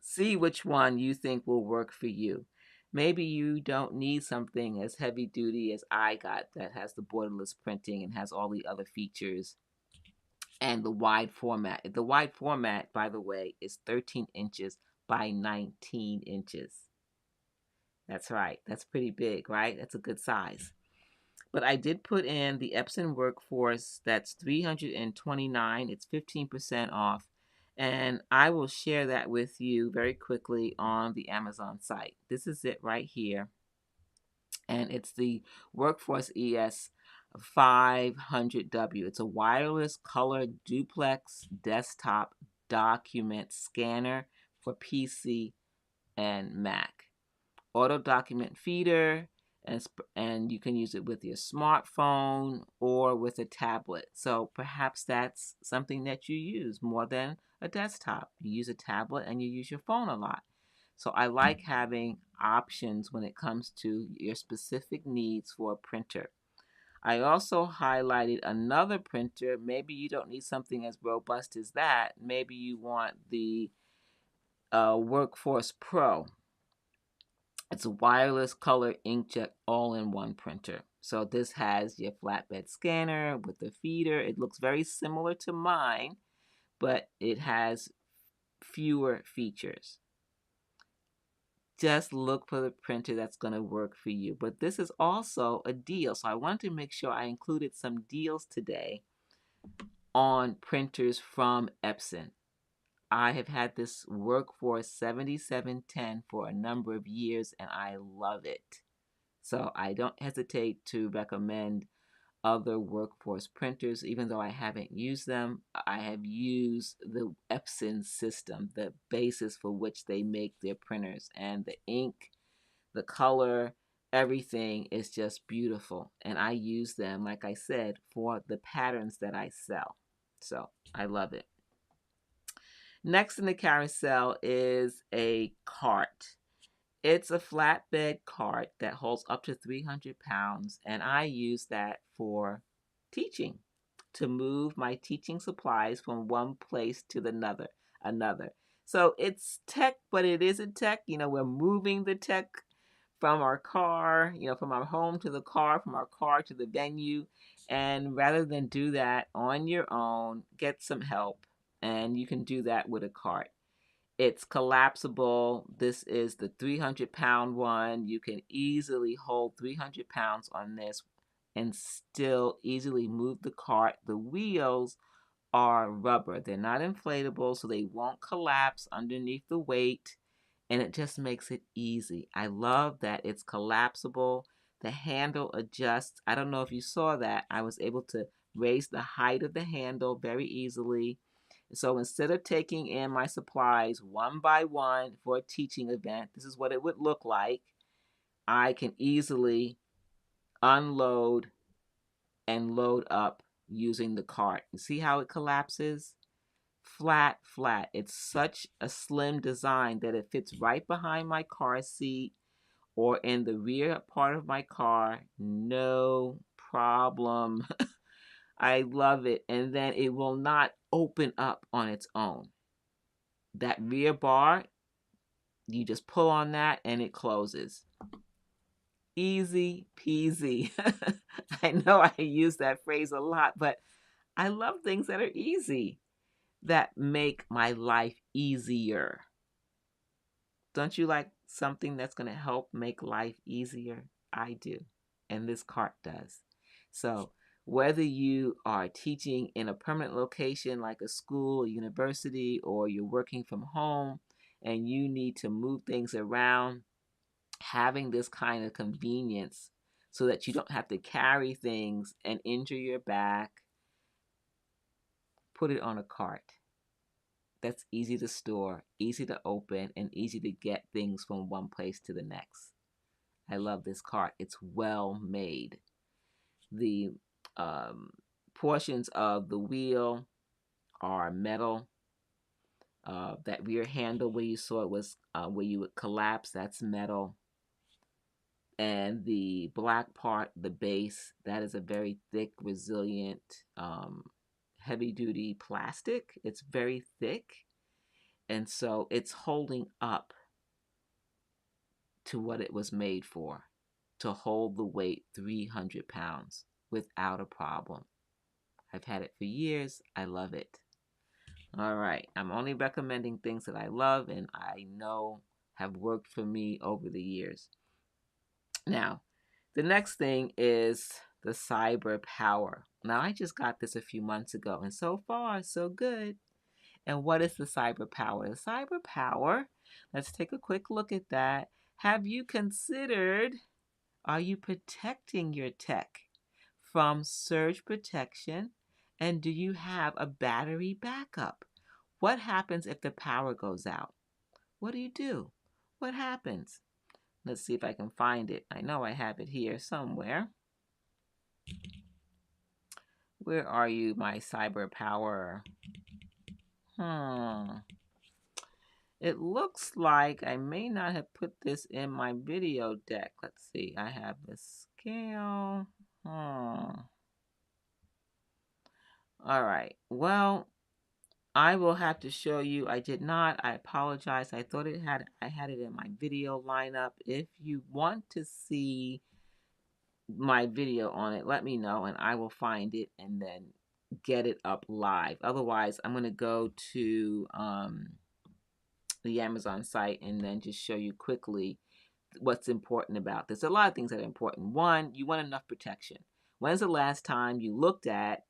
See which one you think will work for you. Maybe you don't need something as heavy duty as I got that has the borderless printing and has all the other features and the wide format. The wide format, by the way, is 13 inches by 19 inches. That's right. That's pretty big, right? That's a good size. But I did put in the Epson Workforce. That's $329. It's 15% off. And I will share that with you very quickly on the Amazon site. This is it right here. And it's the Workforce ES 500W. It's a wireless color duplex desktop document scanner for PC and Mac. Auto document feeder, and you can use it with your smartphone or with a tablet. So perhaps that's something that you use more than a desktop. You use a tablet and you use your phone a lot. So I like having options when it comes to your specific needs for a printer. I also highlighted another printer. Maybe you don't need something as robust as that. Maybe you want the Workforce Pro. It's a wireless color inkjet all-in-one printer. So this has your flatbed scanner with the feeder. It looks very similar to mine, but it has fewer features. Just look for the printer that's going to work for you. But this is also a deal. So I wanted to make sure I included some deals today on printers from Epson. I have had this Workforce 7710 for a number of years, and I love it. So I don't hesitate to recommend other workforce printers. Even though I haven't used them, I have used the Epson system, the basis for which they make their printers, and the ink, the color, everything is just beautiful. And I use them, like I said, for the patterns that I sell. So I love it. Next in the carousel is a cart. It's a flatbed cart that holds up to 300 pounds, and I use that for teaching, to move my teaching supplies from one place to another. So it's tech, but it isn't tech. We're moving the tech from our car, from our home to the car, from our car to the venue. And rather than do that on your own, get some help. And you can do that with a cart. It's collapsible. This is the 300-pound one. You can easily hold 300 pounds on this and still easily move the cart. The wheels are rubber. They're not inflatable, so they won't collapse underneath the weight, and it just makes it easy. I love that it's collapsible. The handle adjusts. I don't know if you saw that. I was able to raise the height of the handle very easily. So instead of taking in my supplies one by one for a teaching event, this is what it would look like. I can easily unload and load up using the cart. You see how it collapses? Flat, flat. It's such a slim design that it fits right behind my car seat or in the rear part of my car. No problem. I love it. And then it will not open up on its own. That rear bar, you just pull on that and it closes. Easy peasy. I know I use that phrase a lot, but I love things that are easy, that make my life easier. Don't you like something that's going to help make life easier? I do, and this cart does. So whether you are teaching in a permanent location like a school or university, or you're working from home and you need to move things around, having this kind of convenience so that you don't have to carry things and injure your back, put it on a cart. That's easy to store, easy to open, and easy to get things from one place to the next. I love this cart. It's well made. The portions of the wheel are metal. That rear handle where you saw it was where you would collapse, that's metal. And the black part, the base, that is a very thick, resilient, heavy-duty plastic. It's very thick. And so it's holding up to what it was made for, to hold the weight 300 pounds without a problem. I've had it for years. I love it. All right. I'm only recommending things that I love and I know have worked for me over the years. Now, the next thing is the Cyber Power. Now, I just got this a few months ago, and so far, so good. And what is the Cyber Power? The Cyber Power, let's take a quick look at that. Have you considered, are you protecting your tech from surge protection? And do you have a battery backup? What happens if the power goes out? What do? What happens? Let's see if I can find it. I know I have it here somewhere. Where are you, my Cyber Power? It looks like I may not have put this in my video deck. Let's see. I have the scale. All right. Well, I will have to show you. I did not. I apologize. I thought I had it in my video lineup. If you want to see my video on it, let me know and I will find it and then get it up live. Otherwise, I'm going to go to the Amazon site and then just show you quickly what's important about this. A lot of things that are important. One, you want enough protection. When's the last time you looked at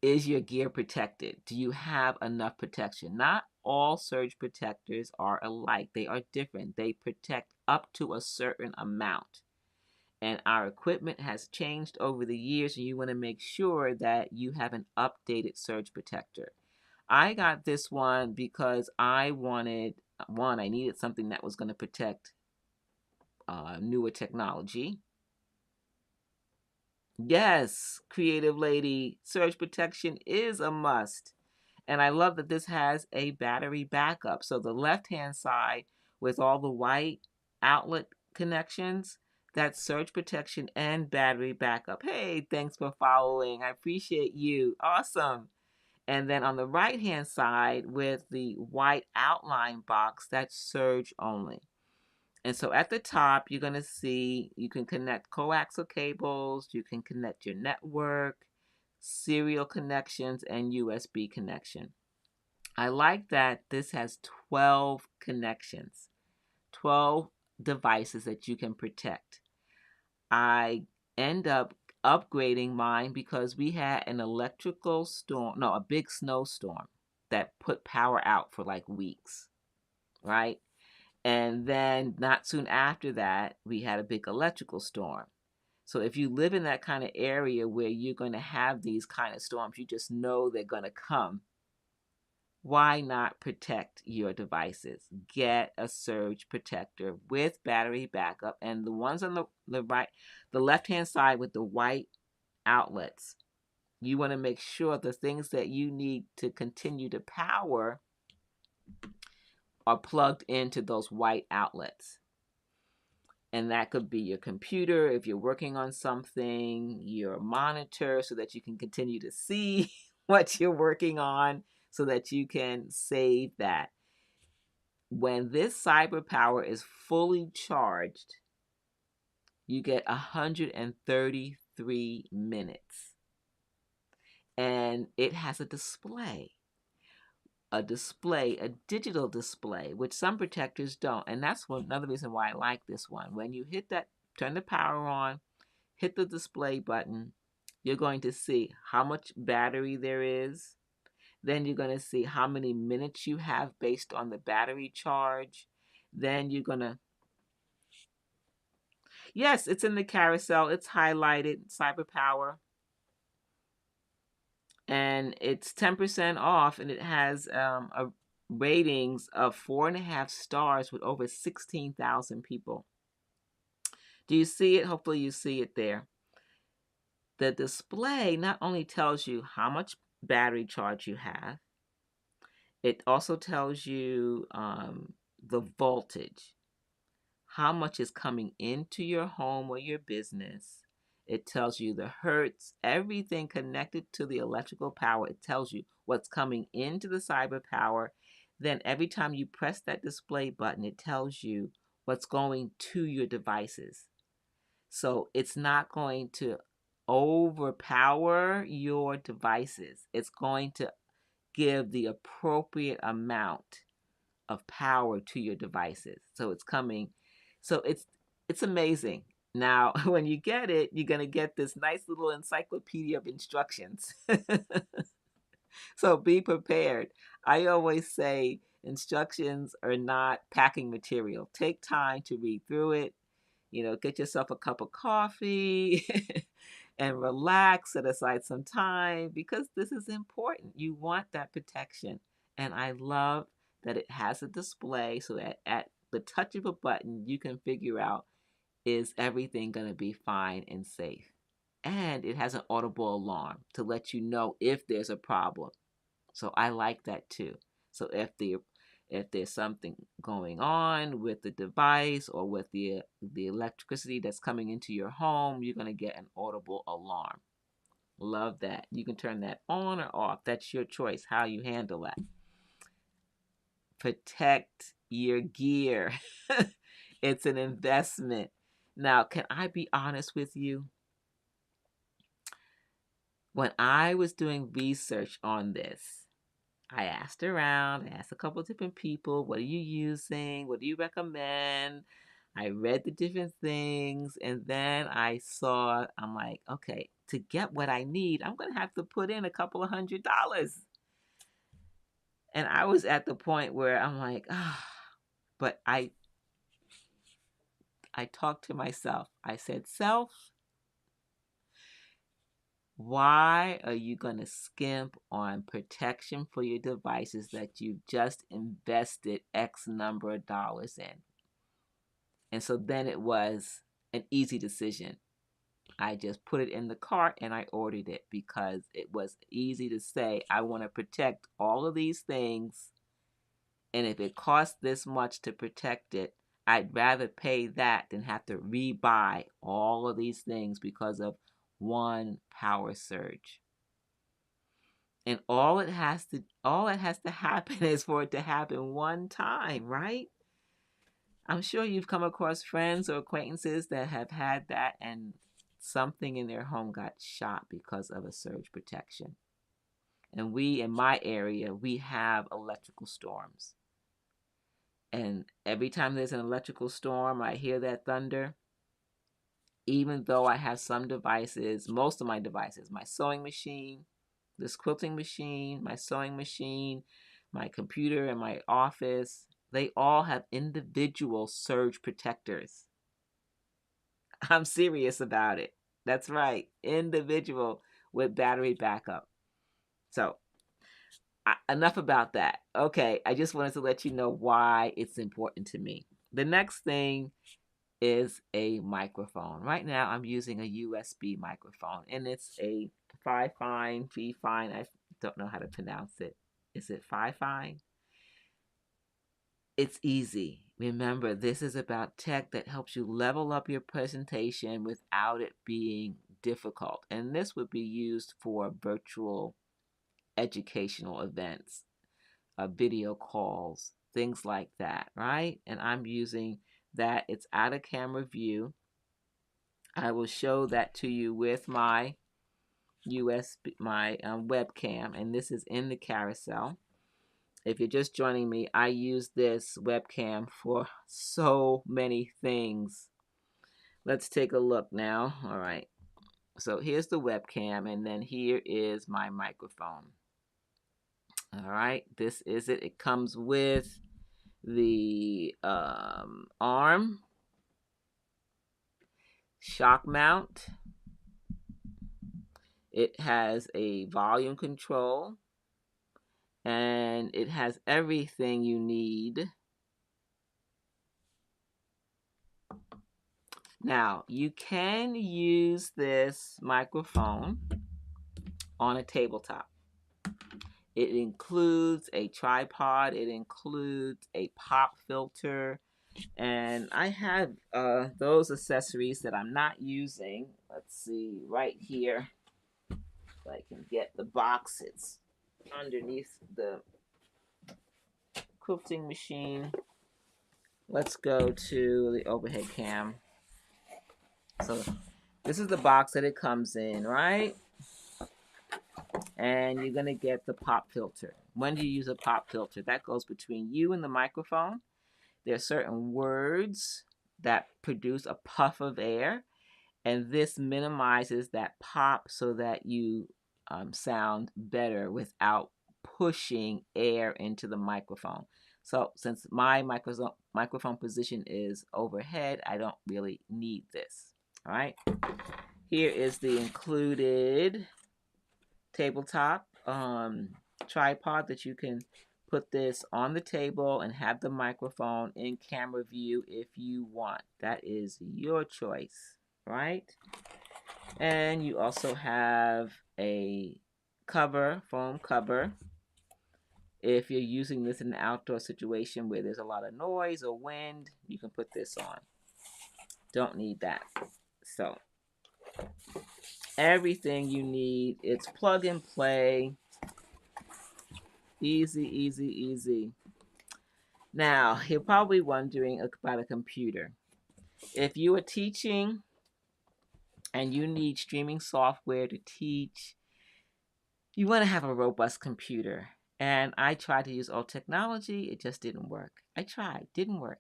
is your gear protected? Do you have enough protection? Not all surge protectors are alike. They are different. They protect up to a certain amount. And our equipment has changed over the years, and you want to make sure that you have an updated surge protector. I got this one because I needed something that was going to protect newer technology. Yes, creative lady, surge protection is a must. And I love that this has a battery backup. So the left-hand side with all the white outlet connections, that's surge protection and battery backup. Hey, thanks for following. I appreciate you. Awesome. And then on the right-hand side with the white outline box, that's surge only. And so at the top, you're going to see you can connect coaxial cables, you can connect your network, serial connections, and USB connection. I like that this has 12 connections, 12 devices that you can protect. I end up upgrading mine because we had an electrical storm, no, a big snowstorm that put power out for like weeks, right? And then not soon after that, we had a big electrical storm. So if you live in that kind of area where you're going to have these kind of storms, you just know they're going to come. Why not protect your devices? Get a surge protector with battery backup. And the ones on the right, the left-hand side with the white outlets, you want to make sure the things that you need to continue to power are plugged into those white outlets. And that could be your computer if you're working on something, your monitor so that you can continue to see what you're working on so that you can save that. When this cyber power is fully charged, you get 133 minutes. And it has a digital display, which some protectors don't. And that's another reason why I like this one. When you hit that, turn the power on, hit the display button, you're going to see how much battery there is. Then you're going to see how many minutes you have based on the battery charge. Then you're going to, yes, it's in the carousel. It's highlighted, Cyber Power. And it's 10% off, and it has a ratings of 4.5 stars with over 16,000 people. Do you see it? Hopefully you see it there. The display not only tells you how much battery charge you have, it also tells you the voltage, how much is coming into your home or your business. It tells you the hertz, everything connected to the electrical power. It tells you what's coming into the cyber power. Then every time you press that display button, it tells you what's going to your devices. So it's not going to overpower your devices. It's going to give the appropriate amount of power to your devices. So it's coming. So it's amazing. Now, when you get it, you're going to get this nice little encyclopedia of instructions. So be prepared. I always say instructions are not packing material. Take time to read through it. Get yourself a cup of coffee and relax, set aside some time because this is important. You want that protection. And I love that it has a display so that at the touch of a button, you can figure out, is everything going to be fine and safe? And it has an audible alarm to let you know if there's a problem. So I like that too. So if there's something going on with the device or with the electricity that's coming into your home, you're going to get an audible alarm. Love that. You can turn that on or off. That's your choice how you handle that. Protect your gear. It's an investment. Now, can I be honest with you? When I was doing research on this, I asked around, I asked a couple of different people, what are you using? What do you recommend? I read the different things, and then I'm like, okay, to get what I need, I'm going to have to put in a couple of $100. And I was at the point where I'm like, but I talked to myself. I said, self, why are you going to skimp on protection for your devices that you just invested X number of dollars in? And so then it was an easy decision. I just put it in the cart and I ordered it because it was easy to say, I want to protect all of these things. And if it costs this much to protect it, I'd rather pay that than have to rebuy all of these things because of one power surge. And all that has to happen is for it to happen one time, right? I'm sure you've come across friends or acquaintances that have had that and something in their home got shot because of a surge protection. And we, in my area, we have electrical storms. And every time there's an electrical storm, I hear that thunder. Even though I have some devices, most of my devices, my sewing machine, this quilting machine, my sewing machine, my computer in my office, they all have individual surge protectors. I'm serious about it. That's right, individual with battery backup. So, enough about that. Okay, I just wanted to let you know why it's important to me. The next thing is a microphone. Right now, I'm using a USB microphone, and it's a Fifine, Fifine. I don't know how to pronounce it. Is it Fifine? It's easy. Remember, this is about tech that helps you level up your presentation without it being difficult. And this would be used for virtual educational events, video calls, things like that, right? And I'm using that. It's out of camera view. I will show that to you with my webcam, and this is in the carousel. If you're just joining me, I use this webcam for so many things. Let's take a look now. All right. So here's the webcam, and then here is my microphone. All right. This is it. It comes with the arm, shock mount. It has a volume control, and it has everything you need. Now, you can use this microphone on a tabletop. It includes a tripod, it includes a pop filter, and I have those accessories that I'm not using. Let's see, right here, if I can get the box. It's underneath the quilting machine. Let's go to the overhead cam. So this is the box that it comes in, right? And you're going to get the pop filter. When do you use a pop filter? That goes between you and the microphone. There are certain words that produce a puff of air, and this minimizes that pop so that you sound better without pushing air into the microphone. So since my microphone position is overhead, I don't really need this. All right. Here is the included tabletop tripod that you can put this on the table and have the microphone in camera view if you want. That is your choice, right? And you also have a cover, foam cover. If you're using this in an outdoor situation where there's a lot of noise or wind, you can put this on. Don't need that. So everything you need, it's plug and play. Easy, easy, easy. Now, you're probably wondering about a computer. If you are teaching and you need streaming software to teach, you want to have a robust computer. And I tried to use old technology. It just didn't work. I tried. Didn't work.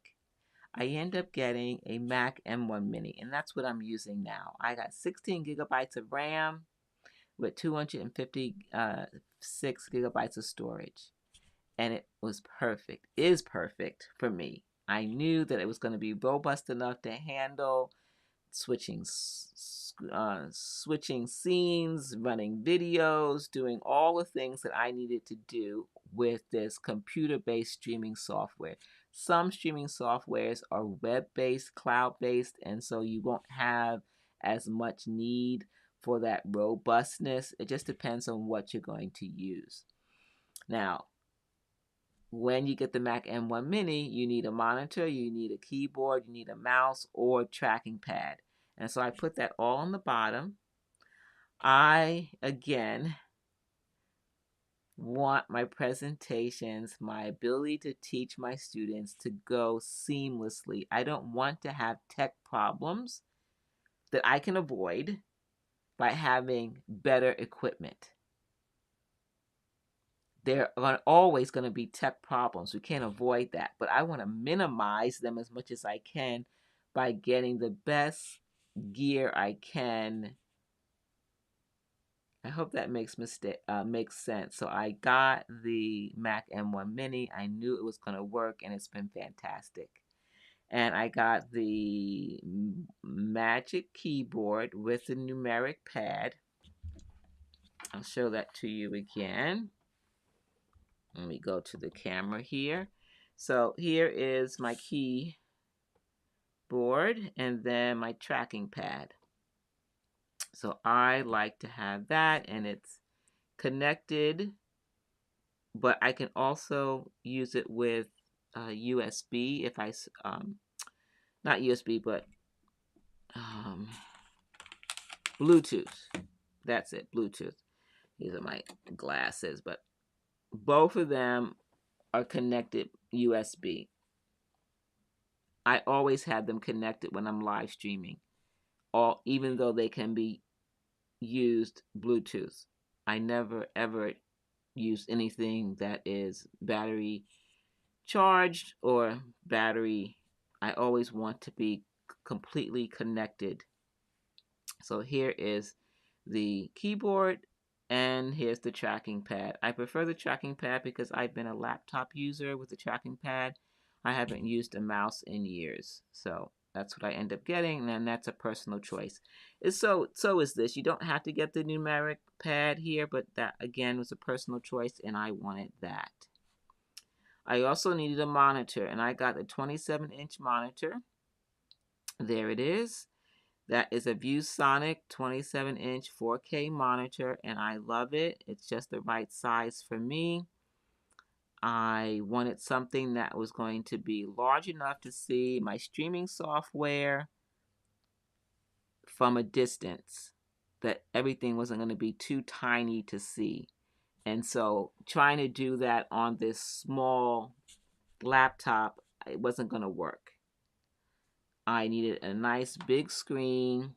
I end up getting a Mac M1 Mini, and that's what I'm using now. I got 16 gigabytes of RAM with 256 gigabytes of storage. And it was perfect, is perfect for me. I knew that it was going to be robust enough to handle switching scenes, running videos, doing all the things that I needed to do with this computer-based streaming software. Some streaming softwares are web-based, cloud-based, and so you won't have as much need for that robustness. It just depends on what you're going to use. Now, when you get the Mac M1 Mini, you need a monitor, you need a keyboard, you need a mouse or tracking pad. And so I put that all on the bottom. I, again, want my presentations, my ability to teach my students to go seamlessly. I don't want to have tech problems that I can avoid by having better equipment. There are always going to be tech problems. We can't avoid that. But I want to minimize them as much as I can by getting the best gear I can. I hope that makes sense. So I got the Mac M1 Mini. I knew it was going to work, and it's been fantastic. And I got the Magic Keyboard with the numeric pad. I'll show that to you again. Let me go to the camera here. So here is my keyboard and then my tracking pad. So I like to have that, and it's connected, but I can also use it with USB if I, not USB, but Bluetooth. That's it, Bluetooth. These are my glasses, but both of them are connected USB. I always have them connected when I'm live streaming, even though they can be used Bluetooth. I never ever use anything that is battery charged or battery. I always want to be completely connected. So here is the keyboard and here's the tracking pad. I prefer the tracking pad because I've been a laptop user with the tracking pad. I haven't used a mouse in years. So that's what I end up getting, and that's a personal choice. So is this. You don't have to get the numeric pad here, but that again was a personal choice, and I wanted that. I also needed a monitor, and I got a 27-inch monitor. There it is. That is a ViewSonic 27-inch 4K monitor, and I love it. It's just the right size for me. I wanted something that was going to be large enough to see my streaming software from a distance, that everything wasn't going to be too tiny to see. And so trying to do that on this small laptop, it wasn't going to work. I needed a nice big screen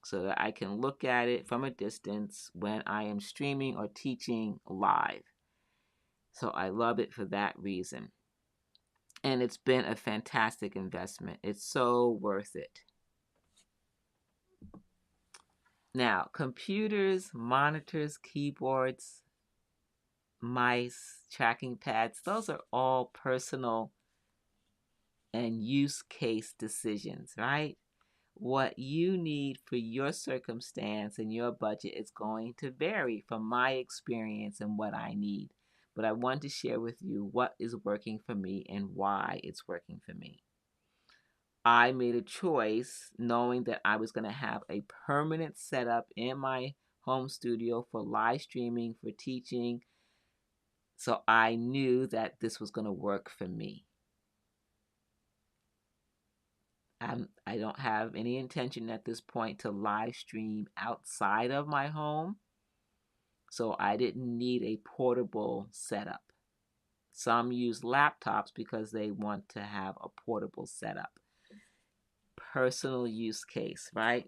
so that I can look at it from a distance when I am streaming or teaching live. So I love it for that reason. And it's been a fantastic investment. It's so worth it. Now, computers, monitors, keyboards, mice, tracking pads, those are all personal and use case decisions, right? What you need for your circumstance and your budget is going to vary from my experience and what I need. But I want to share with you what is working for me and why it's working for me. I made a choice knowing that I was going to have a permanent setup in my home studio for live streaming, for teaching. So I knew that this was going to work for me. I don't have any intention at this point to live stream outside of my home. So I didn't need a portable setup. Some use laptops because they want to have a portable setup. Personal use case, right?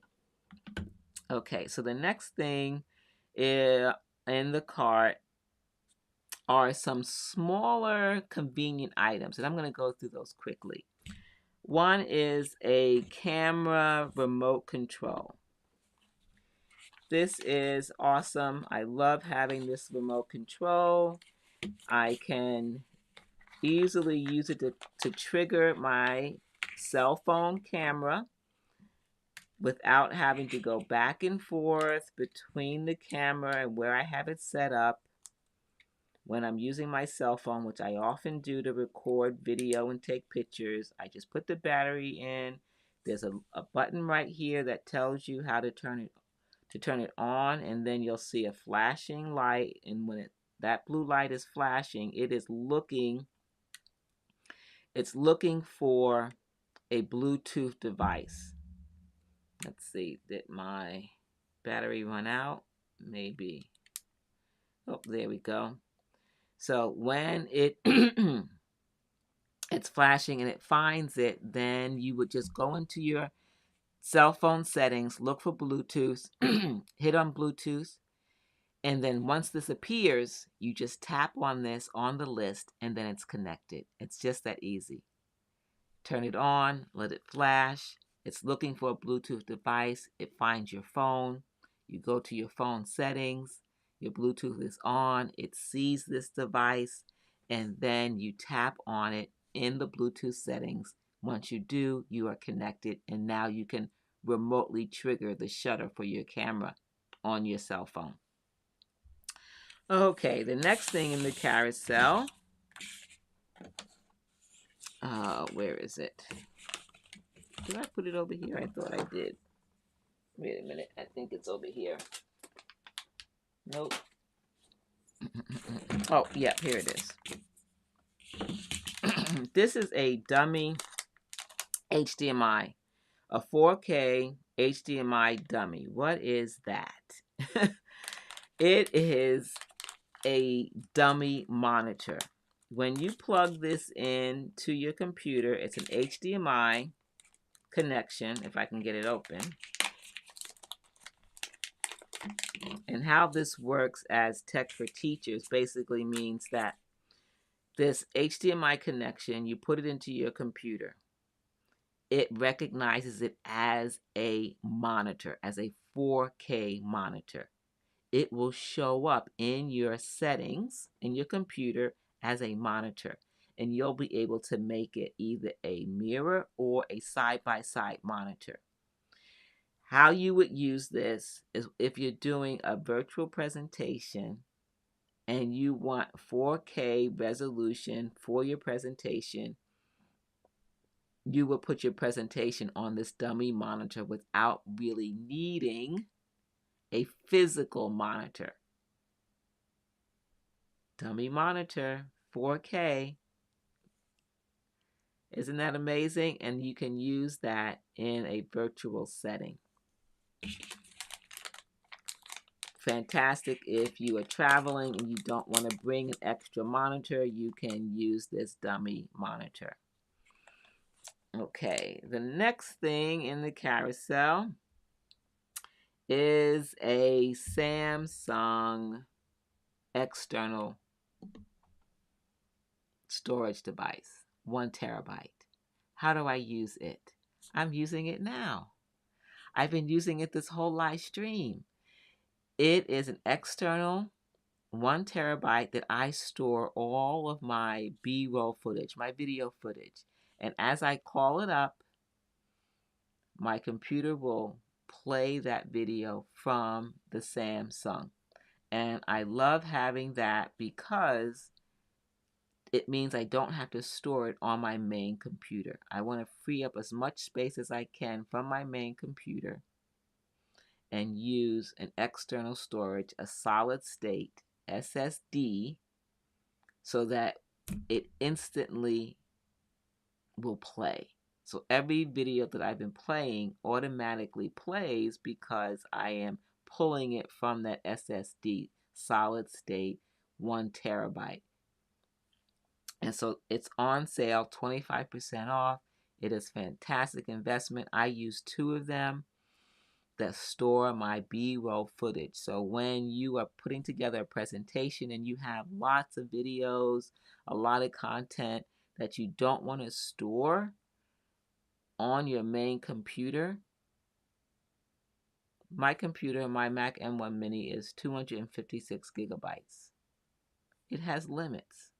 Okay, so the next thing in the cart are some smaller convenient items, and I'm going to go through those quickly. One is a camera remote control. This is awesome. I love having this remote control. I can easily use it to trigger my cell phone camera without having to go back and forth between the camera and where I have it set up when I'm using my cell phone, which I often do to record video and take pictures. I just put the battery in. There's a button right here that tells you how to turn it on, and then you'll see a flashing light, and when that blue light is flashing, it's looking for a Bluetooth device. Let's see, did my battery run out? Maybe. Oh, there we go. So when it's flashing and it finds it, then you would just go into your cell phone settings, look for Bluetooth, hit on Bluetooth, and then once this appears, you just tap on this on the list, and then it's connected. It's just that easy. Turn it on, let it flash. It's looking for a Bluetooth device. It finds your phone. You go to your phone settings. Your Bluetooth is on. It sees this device, and then you tap on it in the Bluetooth settings. Once you do, you are connected, and now you can remotely trigger the shutter for your camera on your cell phone. Okay, the next thing in the carousel, where is it? Did I put it over here? I thought I did. Wait a minute, I think it's over here. Nope. Oh, yeah, here it is. This is a dummy HDMI, a 4K HDMI dummy. What is that? It is a dummy monitor. When you plug this in to your computer, it's an HDMI connection, if I can get it open. And how this works as Tech for Teachers basically means that this HDMI connection, you put it into your computer. It recognizes it as a monitor, as a 4K monitor. It will show up in your settings in your computer as a monitor, and you'll be able to make it either a mirror or a side-by-side monitor. How you would use this is if you're doing a virtual presentation and you want 4K resolution for your presentation, you will put your presentation on this dummy monitor without really needing a physical monitor. Dummy monitor, 4K. Isn't that amazing? And you can use that in a virtual setting. Fantastic if you are traveling and you don't want to bring an extra monitor, you can use this dummy monitor. Okay, the next thing in the carousel is a Samsung external storage device, 1 terabyte. How do I use it? I'm using it now. I've been using it this whole live stream. It is an external 1 terabyte that I store all of my B-roll footage, my video footage. And as I call it up, my computer will play that video from the Samsung. And I love having that because it means I don't have to store it on my main computer. I want to free up as much space as I can from my main computer and use an external storage, a solid state SSD, so that it instantly will play. So every video that I've been playing automatically plays because I am pulling it from that SSD, solid state, 1 terabyte. And so it's on sale, 25% off. It is fantastic investment. I use 2 of them that store my B-roll footage. So when you are putting together a presentation and you have lots of videos, a lot of content that you don't want to store on your main computer, my computer, my Mac M1 Mini is 256 gigabytes. It has limits.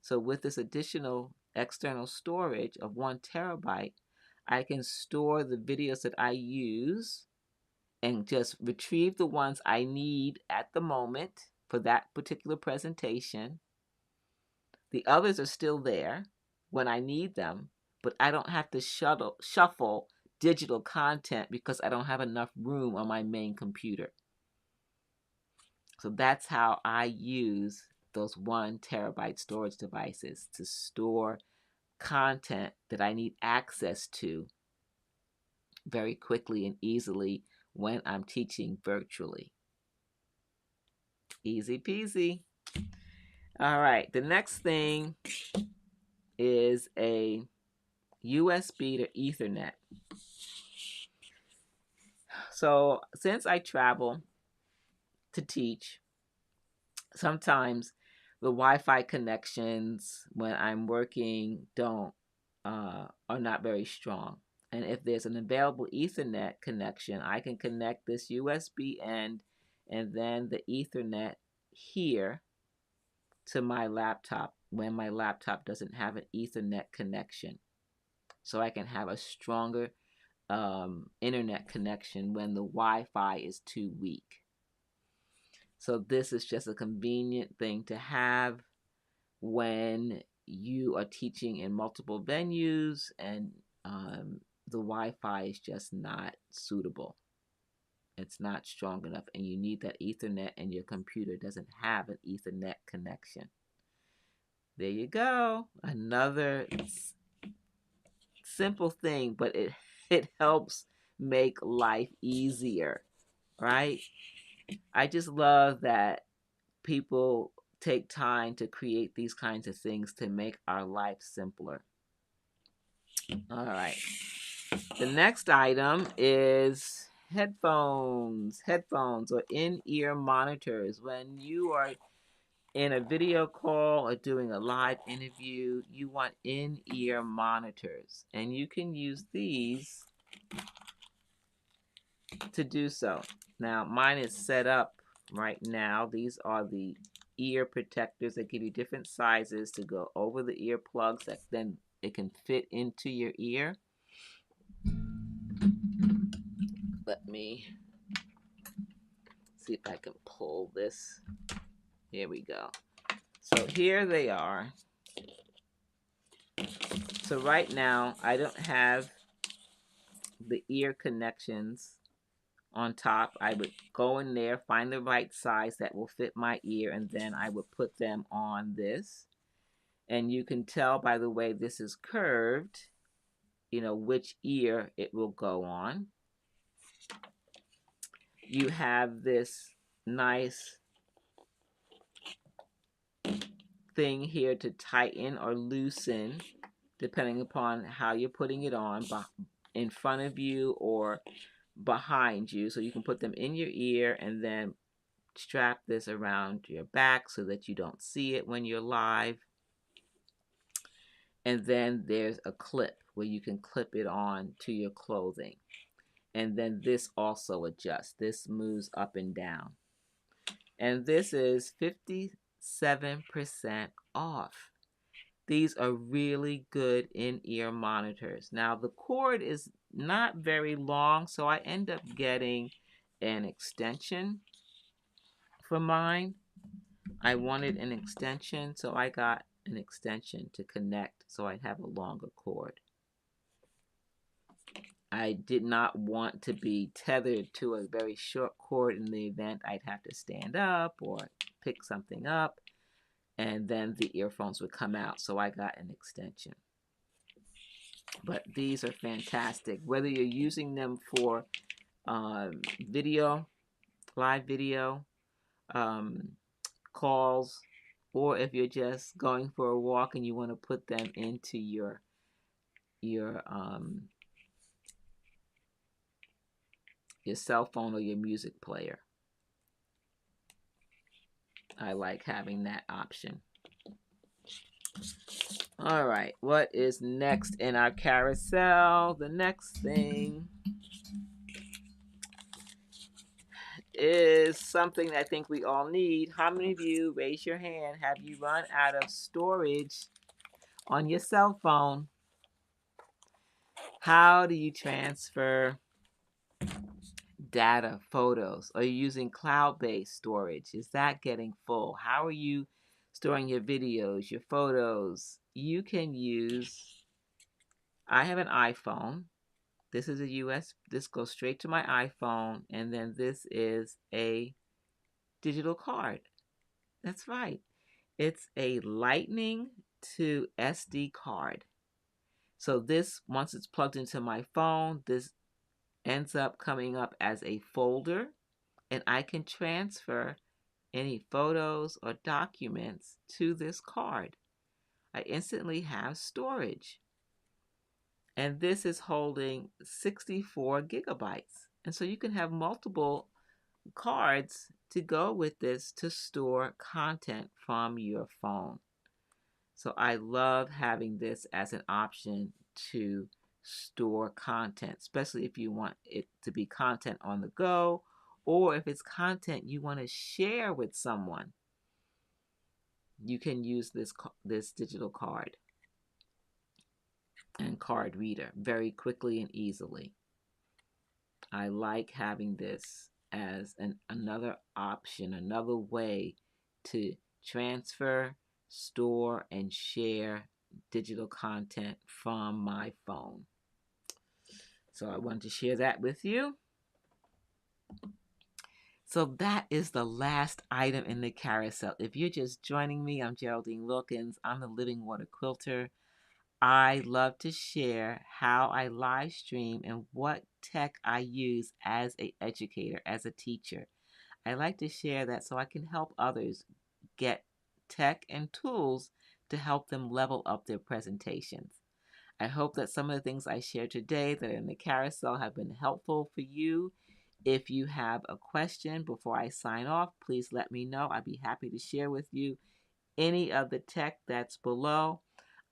So with this additional external storage of 1 terabyte, I can store the videos that I use and just retrieve the ones I need at the moment for that particular presentation. The others are still there when I need them, but I don't have to shuffle digital content because I don't have enough room on my main computer. So that's how I use those 1 terabyte storage devices to store content that I need access to very quickly and easily when I'm teaching virtually. Easy peasy. All right, the next thing is a USB to Ethernet. So since I travel to teach, sometimes the Wi-Fi connections when I'm working are not very strong. And if there's an available Ethernet connection, I can connect this USB end and then the Ethernet here to my laptop when my laptop doesn't have an Ethernet connection. So I can have a stronger internet connection when the Wi-Fi is too weak. So this is just a convenient thing to have when you are teaching in multiple venues and the Wi-Fi is just not suitable. It's not strong enough and you need that Ethernet and your computer doesn't have an Ethernet connection. There you go. Another simple thing, but it helps make life easier, right? I just love that people take time to create these kinds of things to make our life simpler. All right. The next item is headphones or in-ear monitors. When you are in a video call or doing a live interview, you want in-ear monitors, and you can use these to do so. Now, mine is set up right now. These are the ear protectors that give you different sizes to go over the ear plugs that then it can fit into your ear. Let me see if I can pull this. Here we go. So here they are. So right now, I don't have the ear connections on top. I would go in there, find the right size that will fit my ear, and then I would put them on this. And you can tell by the way this is curved, you know, which ear it will go on. You have this nice thing here to tighten or loosen, depending upon how you're putting it on, in front of you or behind you. So you can put them in your ear and then strap this around your back so that you don't see it when you're live. And then there's a clip where you can clip it on to your clothing. And then this also adjusts. This moves up and down. And this is 57% off. These are really good in-ear monitors. Now, the cord is not very long, so I end up getting an extension for mine. I wanted an extension, so I got an extension to connect so I'd have a longer cord. I did not want to be tethered to a very short cord in the event I'd have to stand up or pick something up, and then the earphones would come out, so I got an extension. But these are fantastic. Whether you're using them for video, live video, calls, or if you're just going for a walk and you want to put them into your cell phone or your music player. I like having that option. All right, what is next in our carousel? The next thing is something that I think we all need. How many of you, raise your hand, have you run out of storage on your cell phone? How do you transfer data, photos? Are you using cloud-based storage? Is that getting full? How are you storing your videos, your photos? You can use, I have an iPhone. This is a this goes straight to my iPhone, and then this is a digital card. That's right. It's a Lightning to SD card. So this, once it's plugged into my phone, this ends up coming up as a folder, and I can transfer any photos or documents to this card. I instantly have storage. And this is holding 64 gigabytes. And so you can have multiple cards to go with this to store content from your phone. So I love having this as an option to store content, especially if you want it to be content on the go, or if it's content you want to share with someone. You can use this digital card and card reader very quickly and easily. I like having this as another option, another way to transfer, store, and share digital content from my phone. So I wanted to share that with you. So that is the last item in the carousel. If you're just joining me, I'm Geraldine Wilkins. I'm the Living Water Quilter. I love to share how I live stream and what tech I use as an educator, as a teacher. I like to share that so I can help others get tech and tools to help them level up their presentations. I hope that some of the things I shared today that are in the carousel have been helpful for you. If you have a question before I sign off, please let me know. I'd be happy to share with you any of the tech that's below.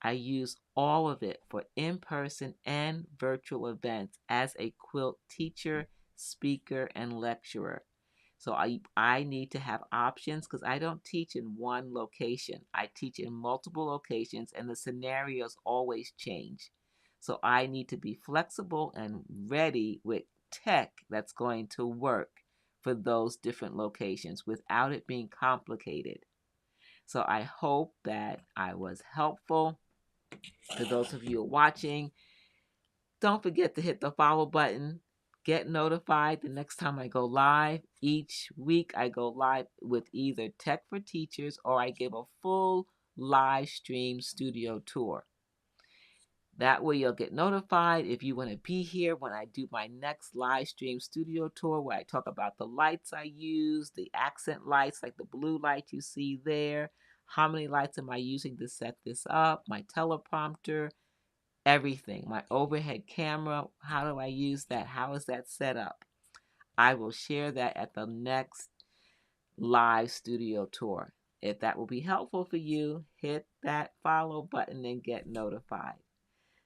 I use all of it for in-person and virtual events as a quilt teacher, speaker, and lecturer. So I need to have options because I don't teach in one location. I teach in multiple locations and the scenarios always change. So I need to be flexible and ready with tech that's going to work for those different locations without it being complicated. So I hope that I was helpful. For those of you watching, don't forget to hit the follow button. Get notified the next time I go live. Each week I go live with either Tech for Teachers or I give a full live stream studio tour. That way you'll get notified if you want to be here when I do my next live stream studio tour where I talk about the lights I use, the accent lights like the blue light you see there, how many lights am I using to set this up, my teleprompter, everything, my overhead camera, how do I use that, how is that set up. I will share that at the next live studio tour. If that will be helpful for you, hit that follow button and get notified.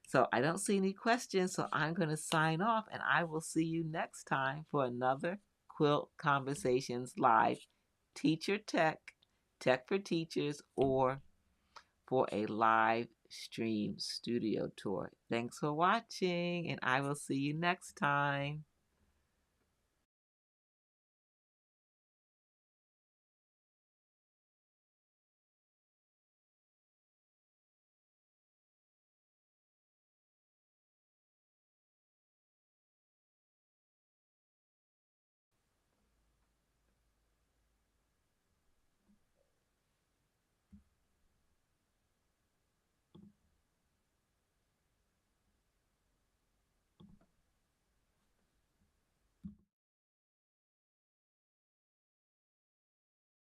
So I don't see any questions, so I'm going to sign off and I will see you next time for another Quilt Conversations Live Teacher Tech, Tech for Teachers, or for a live stream studio tour. Thanks for watching and I will see you next time.